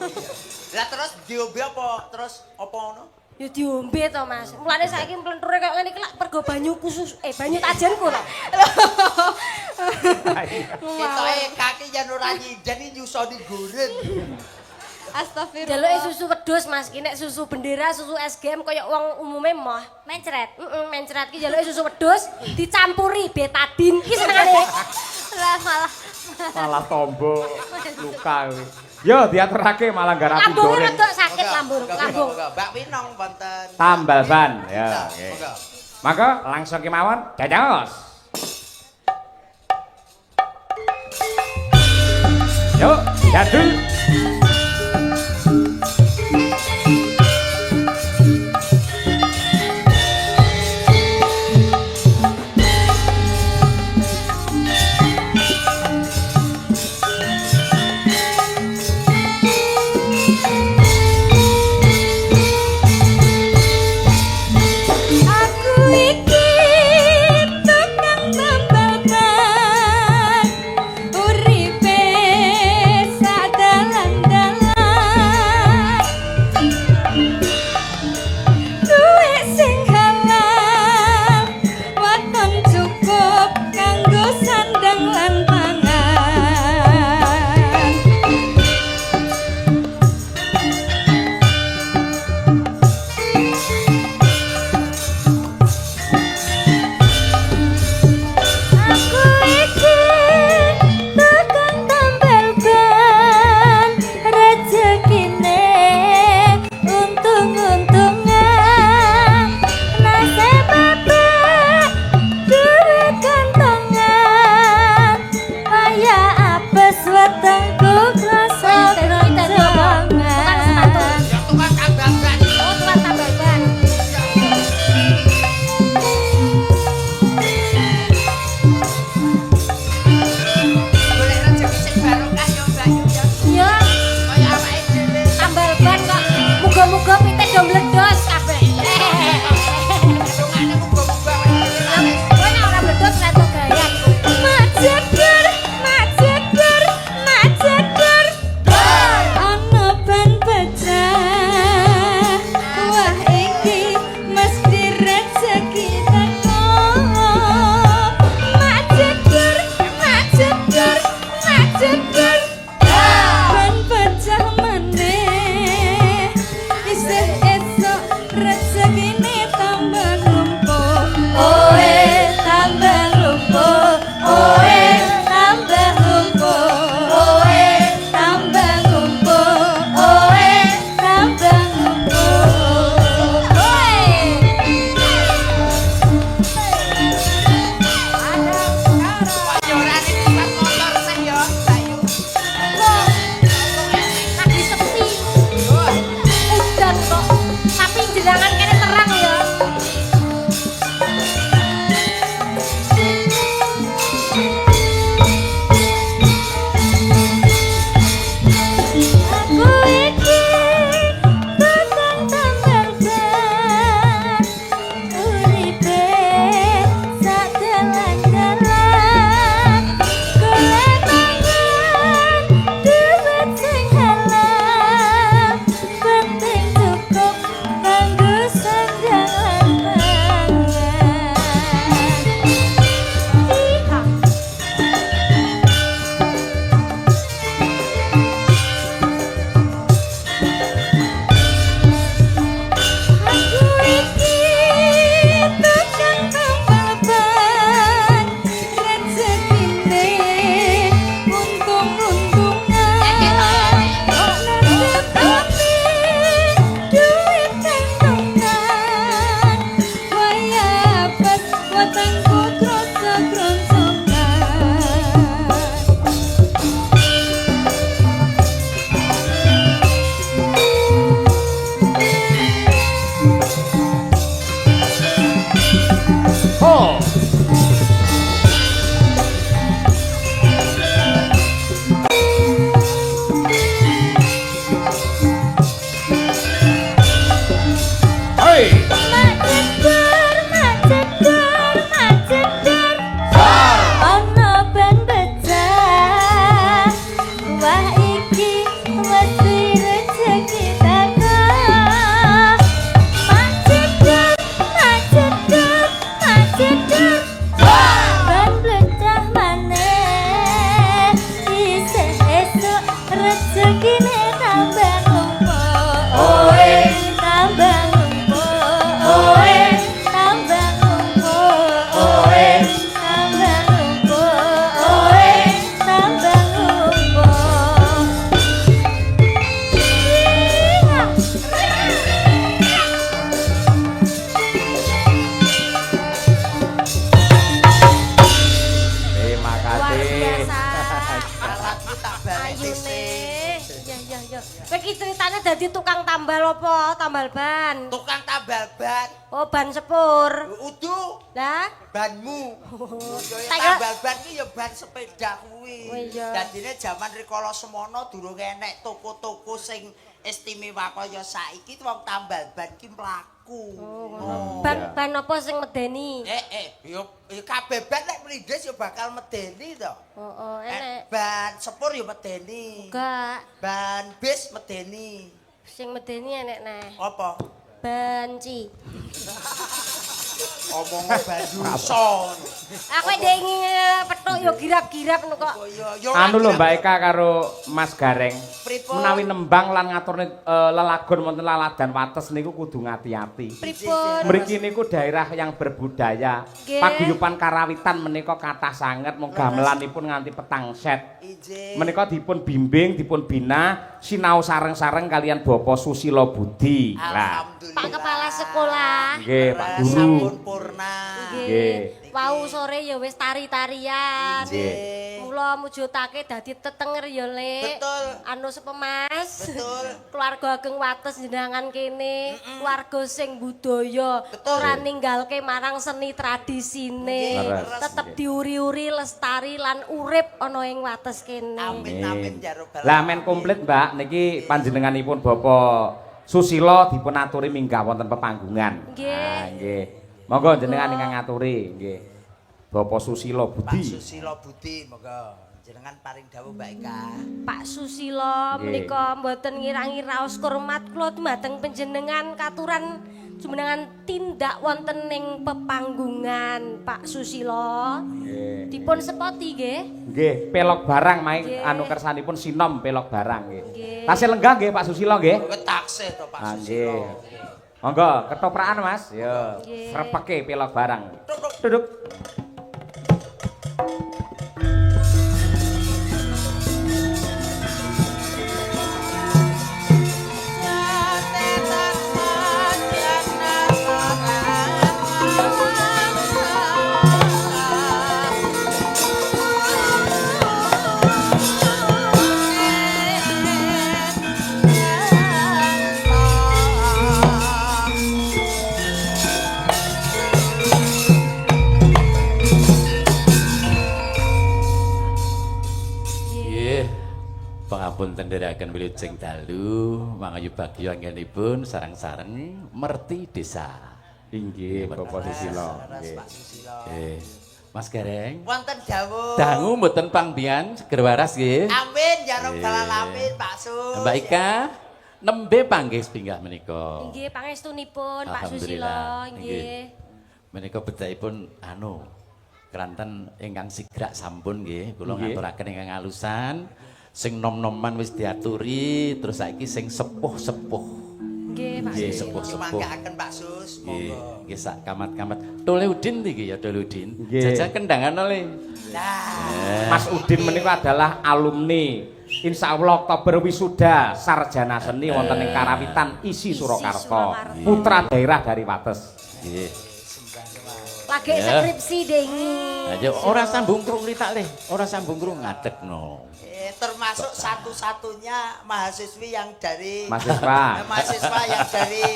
Lah terus diombe apa? Terus apa ngono? Ya diombe to, Mas. Mulane saiki mlenture kaya ngene iki lak pergo banyu khusus banyu tajenku lho. Ketoke kaki yen ora nyinden iki nyusoni goren. Astagfirullah. Jaluke susu wedhus, Mas. Ki nek susu bendera, susu SGM kaya wong umume moh. Mencret. Mencret ki jaluke susu wedhus dicampuri betadin. Ki senengane. Lah Malah tombo luka kuwi. Yo diaturake malah garapi Lambunge goreng. rada sakit lambung. Mbak Winong wonten. Tambal ban. Ya, oke. Monggo. Maka langsung kemawon jajos. Yuk, jadul. Aku iki tukang tambal ban uripe sadalan Iya. Kowe iki ceritane dadi tukang tambal apa? Tambal ban. Tukang tambal ban. Oh, ban sepur. Udu Lah, banmu. Tak kira- Tambal ban ki ya ban sepeda kuwi. Oh, iya. Dadine jaman rikala semono durung enek toko-toko sing istimewa kaya saiki wong tambal ban ki mlaku. ban apa sing medeni? Yo kabeh ban nek mrindhes yo bakal medeni to. Enek. Ban sepur yo medeni. Enggak, Ban bis medeni. sing medeni enek neh. Apa? Banci. Omong banduson. Aku ndengi petuk yo girap-girap ngono kok. Anu lho Mbak Eka karo Mas Gareng. Pripun? Menawi nembang lan ngaturne lelagon wonten laladan wates niku kudu ngati-ati. Pripun? Mriki niku daerah yang berbudaya. Nggih. Paguyuban Karawitan menika kathah sanget mung gamelanipun nganti petang set. Ije. Menika dipun bimbing, dipun bina sinau sareng-sareng kalian Bapak Susilo Budi. Lah, Alhamdulillah. Pak Kepala Sekolah. nggih Pak Guru. Sampun purna. Nggih. Wau sore ya wis tari-tarian. Nggih. Mula mujudake dadi tetenger ya, Lek. Betul. Anu sepemas. Betul. Keluarga ageng wates jenengan kene, keluarga sing budaya, Betul. ora ninggalke marang seni tradisine. Leres. Tetep diuri-uri, lestari lan urip ana ing wates kene. Amin amin ya robbal Lah men komplit Mbak niki panjenenganipun Bapak Susilo dipun aturi minggah wonten pepanggungan. Nggih. Ah, nggih. Monggo jenengan ingkang ngaturi, nggih. Bapak Susilo Pak Budi. Susilo Budi monggo jenengan paring dawuh Mbak Eka. Pak Susilo Nggih. menika mboten ngirangi raos hormat kula dumateng panjenengan katuran jumenengan tindak wonten ing pepanggungan Pak Susilo. Nggih. Dipun sepoti nggih. Nggih, pelok barang maing Nggih. anu kersanipun sinom pelok barang nggih. Nggih. Tasih lenggah nggih Pak Susilo nggih. Taksih to Pak Ah, Susilo. nggih. Monggo ketoprakan Mas. Yo. Nggih. Srepeke pelok barang. Duduk. Nggih. Pangapunten ndherekaken wilujeng dalu, mangayu bagya anggenipun sareng-sareng merti desa. Inggih, Bapak Susilo. Leres Nggih. Pak Susilo. Mas Gareng, Wonten dawuh. dangu mboten pangbian seger waras nggih. Amin ya robbal alamin Pak Sus. Mbak Ika, nembe panggih sepinggah menika. Nggih pangestunipun Pak Susilo Alhamdulillah, nggih. Menika bedhaipun anu keranten ingkang sigrak sampun nggih, kula Nggih. ngaturaken ingkang alusan. Sing nom-noman wis diaturi, terus saiki sing sepuh-sepuh. Nggih Pak Nggih, Susilo. sepuh-sepuh. Mangkaken Pak Sus. Nggih, Monggo. nggih sak kamat-kamat. Tole Udin iki ya Tole Udin. Nggih. Jajal kendangan oleh. Nah, Mas Udin menika adalah alumni Insya Allah Oktober wisuda sarjana seni wonten ing Karawitan Isi Surakarta, Surakarta. putra daerah dari Wates. Nggih. Lagi Ya. skripsi dengi. Aja ora sambung krung tak leh, ora sambung krung ngadegno. termasuk satu-satunya mahasiswi yang dari Mahasiswa. mahasiswa yang dari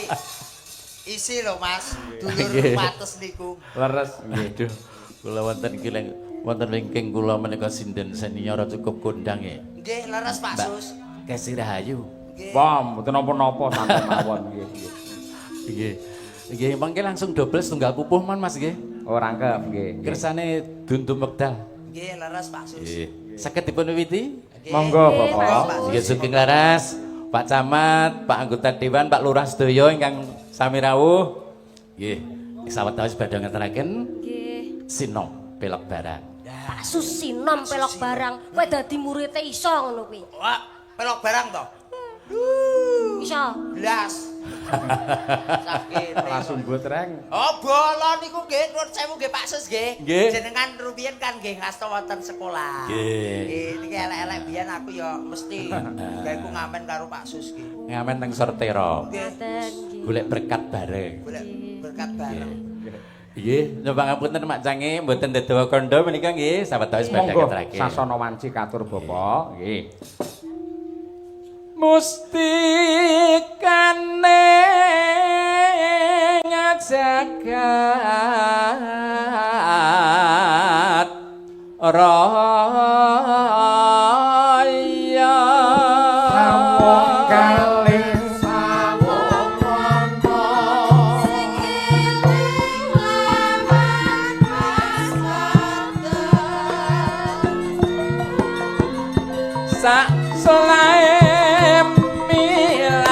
isi loh Mas, dulur Nggih. Wates niku. Leres nggih. Aduh, kula wonten kileng wonten wingking kula menika sinden senior cukup kondang ya. Nggih, leres Pak Mbak Sus. Kesi Rahayu. Nggih. Bom, mboten napa-napa santen mawon nggih. nggih. Nggih. Nggih, mangke langsung double setunggal pupuh man Mas nggih. Oh rangkep nggih. nggih. Kersane dundum wekdal. Nggih, leres Pak Sus. Nggih. Saged dipun wiwiti? Nggih. Monggo Nggih, Bapak. Pak. Nggih sugeng laras, Pak Camat, Pak anggota dewan, Pak Lurah sedaya ingkang sami rawuh. Nggih, sawetawis badhe ngeteraken Nggih. sinom pelok barang. Pak Susinom pelok barang. Kowe dadi murid iso ngono kuwi. Wah, pelok barang toh. Iso. Blas. Sakit. Langsung buat reng. Oh, bola niku nggih, nuwun sewu nggih Pak Sus nggih. Nggih. Jenengan rumiyin kan nggih ngasta wonten sekolah. Nggih. Niki elek-elek biyen aku ya mesti gaweku ngamen karo Pak Sus nggih. Ngamen teng Sortero. Ngaten nggih. Golek berkat bareng. Golek berkat bareng. Nggih, nyuwun pangapunten Mak Cange mboten dedawa kandha menika nggih, sawetawis badhe Monggo ngeteraken. sasana wanci katur Bapak nggih. mustikane jagat raya sawung kalih sawung manta sing eling lawan sak selae milang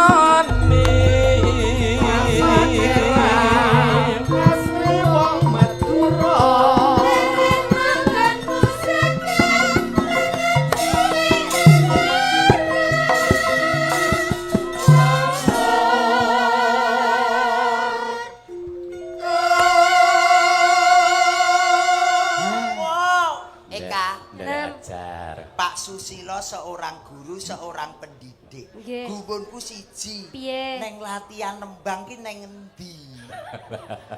ngoni asli wong Madura makan musik Eka, Ajar. Pak Susilo seorang guru, seorang pendidik. Nggih. Gumunku siji. Piye? Neng latihan nembang ki neng endi?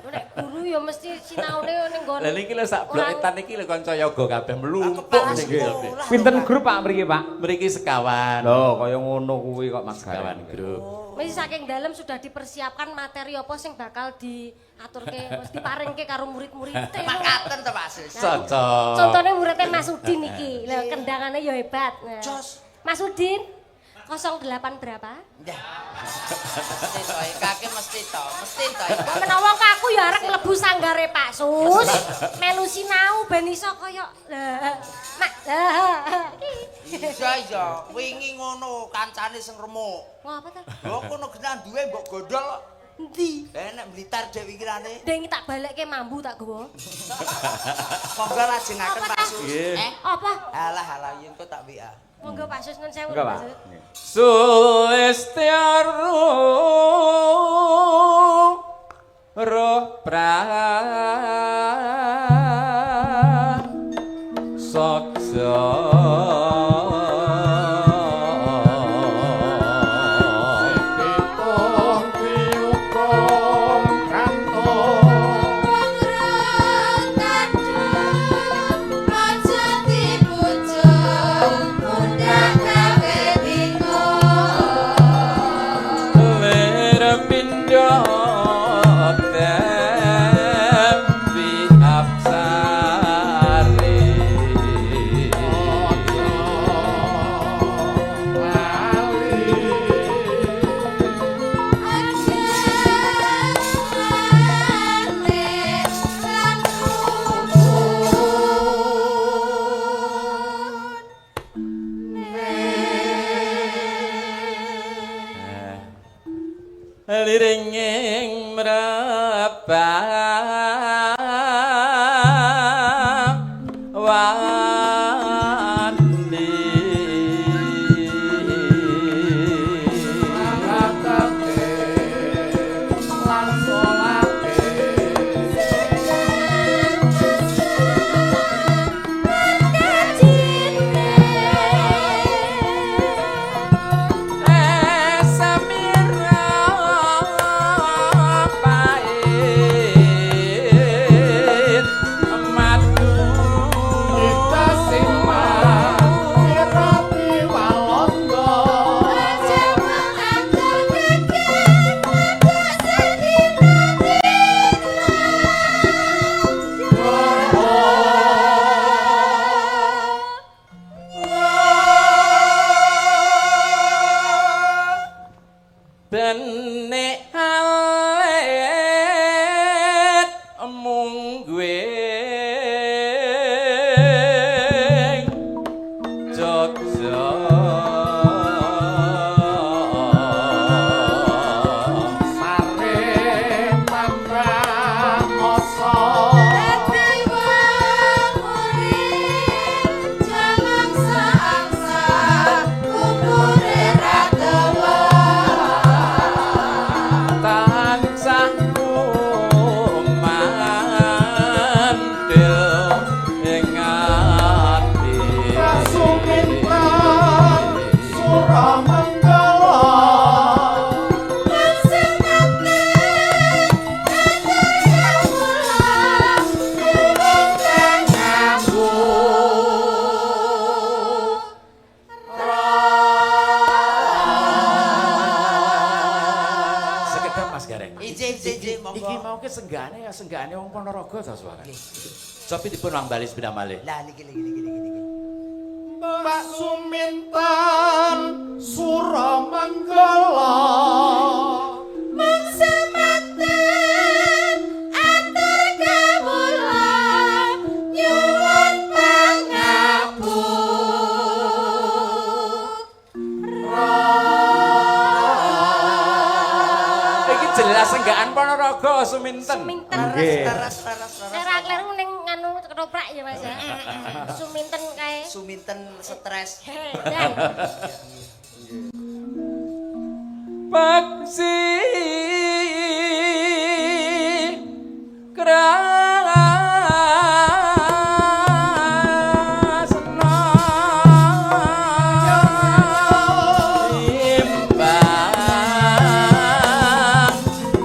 Nek guru ya mesti sinaune ning nggon. Lah niki lho sak blok etan iki lho kanca yoga kabeh mlumpuk Kepala niki. sekolah. pinten grup Pak mriki Pak Mriki sekawan. lho kaya ngono kuwi kok Mas Sekawan Gareng grup. Mesti saking dalam sudah dipersiapkan materi apa sing bakal diaturke, mesti diparingke karo murid-murid. Makaten to Pak Sus. Cocok. Contohnya muridnya Mas Udin iki. Lah kendangannya ya hebat. Nah. Jos. Mas Udin 08 berapa? Ya. Mesti to, Eka ki mesti to. Kok menawa kok aku ya arek mlebu sanggare Pak Sus. Melu sinau ben iso kaya Mak. Iya, wingi ngono kancane sing remuk. Ngapa ta? Lho kono genan duwe mbok godhol. Endi? Nek Blitar dhek pikirane. Deng tak balekke mambu tak gowo. Monggo lajengaken Apa Pak ta? Sus. Apa? Alah yen kok tak WA. Monggo Pak Sus nun sewu. enggak Pak Pak Sus. Suestiaru roh pra sokso liringing mrabang wani lakate lan solake Benek alet mungguing Jogja sare mandrang oso Iki mau ke senggane wong Ponorogo to suara. Sopi dipun wambali sepeda malih. Lah niki. Mbak Suminten Suramanggala Mangsematen atur kawula nyuwun pangapura. Iki jelas senggaan Ponorogo Suminten. Suminten. Nggih. Leres. Ora kleru ning anu ketoprak ya Mas ya. Suminten kae. Suminten stres. Dan Paksi krasna imbang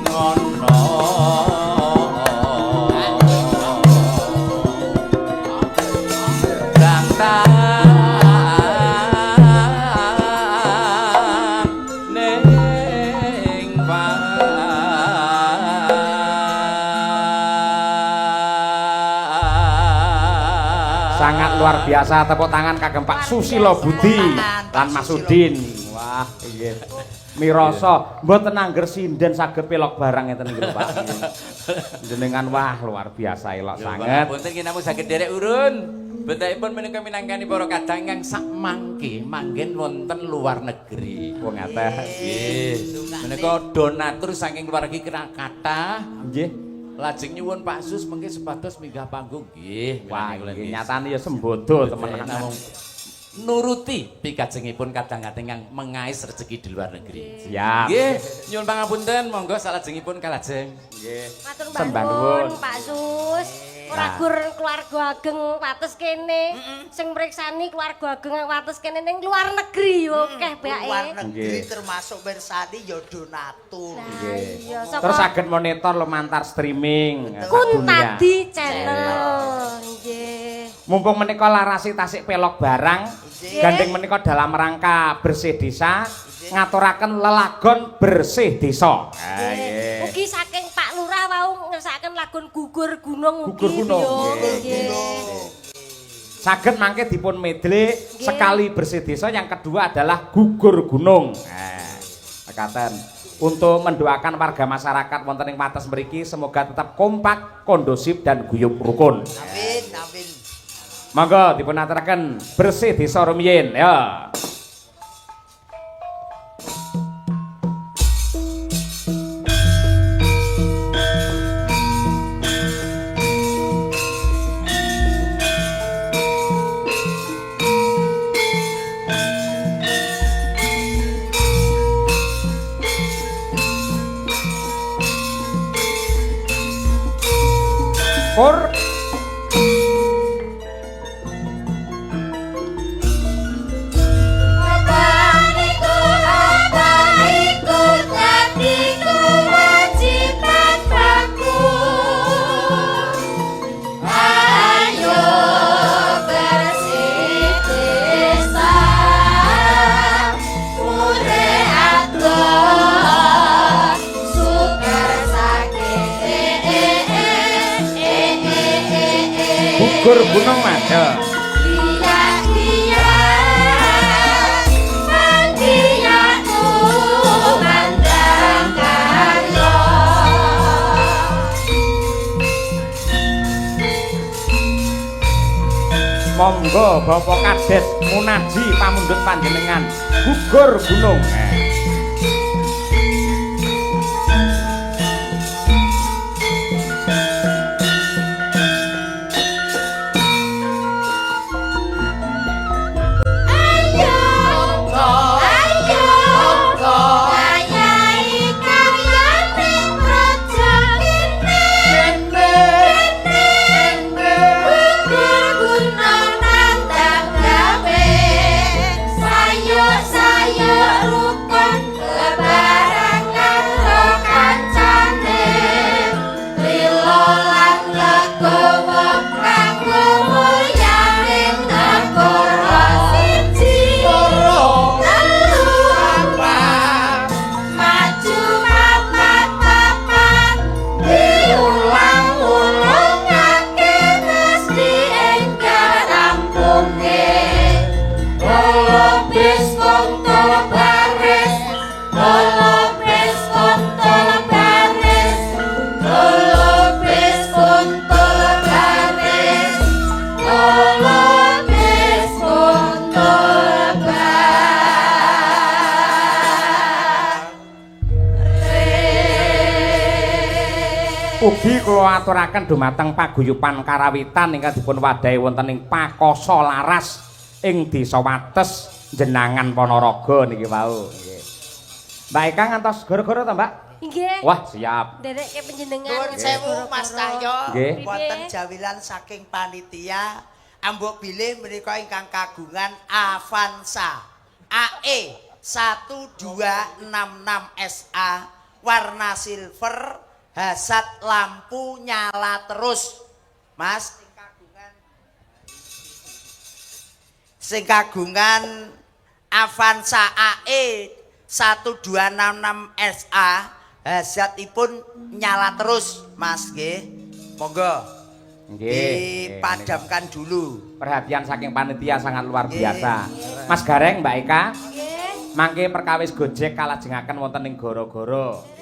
ngono Sangat luar biasa tepuk tangan kagem Pak Susilo Budi lan Mas Udin. Wah, nggih. Miroso mboten angger sinden saged pelok barang ngeten niku Pak. Jenengan wah luar biasa elok sanget. Punten ki namung saged derek urun. Betaipun menika minangkani para kadang ingkang sak mangke manggen wonten luar negeri. Wong ngaten. Nggih. Menika donatur saking keluarga kathah. Nggih. Lajeng nyuwun Pak Sus mengke sepados minggah panggung nggih. Wah, nggih nyatane ya sembodo temenan. Namung nuruti pikajengipun kadang-kadang yang mengais rezeki di luar negeri. Siap. Nggih, nyuwun pangapunten, monggo salajengipun kalajeng. Nggih. matur Sembah nuwun nuwun. Pak Sus. Ora Nah. gur keluarga ageng wates kene. Sing mriksani keluarga ageng wates kene ning luar negeri yo akeh Luar bae. negeri Nggih. termasuk bersani ya donatur. Nah, iya Terus saka saged monitor lumantar streaming Kuntadi channel. Nggih. Mumpung menika larasi tasik pelok barang, gandeng menika dalam rangka bersih desa, ngaturaken lelagon bersih desa. Nggih. Mugi saking Pak Lurah wau ngersakaken lagun gugur gunung Gugur gunung, Yo, nggih. nggih. Saged mangke dipun medley sekali bersih desa, yang kedua adalah gugur gunung. Mekaten. Untuk mendoakan warga masyarakat wonten ing wates mriki semoga tetap kompak, kondusif dan guyub rukun. Amin. Monggo dipun aturaken bersih desa rumiyin ya. Pur gugur gunung Mas. Ya. Monggo Bapak Kades munaji pamundhut panjenengan gugur gunung. Sayur rukun bis kontol baris, kolo bis kontol baris, kolo bis kontol baris, kolo bis kontol baris. Ugi kula aturaken dumateng paguyuban karawitan ingkang dipun wadahi wonten ing Pakoso Laras ing Desa Wates Jenangan Ponorogo niki wau. Nggih. Mbak Eka ngantos goro-goro ta, Mbak? Nggih. Wah, siap. Ndereke panjenengan. Nuwun sewu Mas Cahyo. Nggih. Wonten jawilan saking panitia ambok bilih menika ingkang kagungan Avanza AE 1266 SA warna silver hasad lampu nyala terus. Mas sing kagungan Avanza AE 1266 SA hasatipun nyala terus Mas nggih. Monggo Nggih. dipadamkan dulu. Perhatian saking panitia sangat luar biasa. Mas Gareng, Mbak Eka. Mangke perkawis Gojek kalajengaken wonten ing Goro-Goro.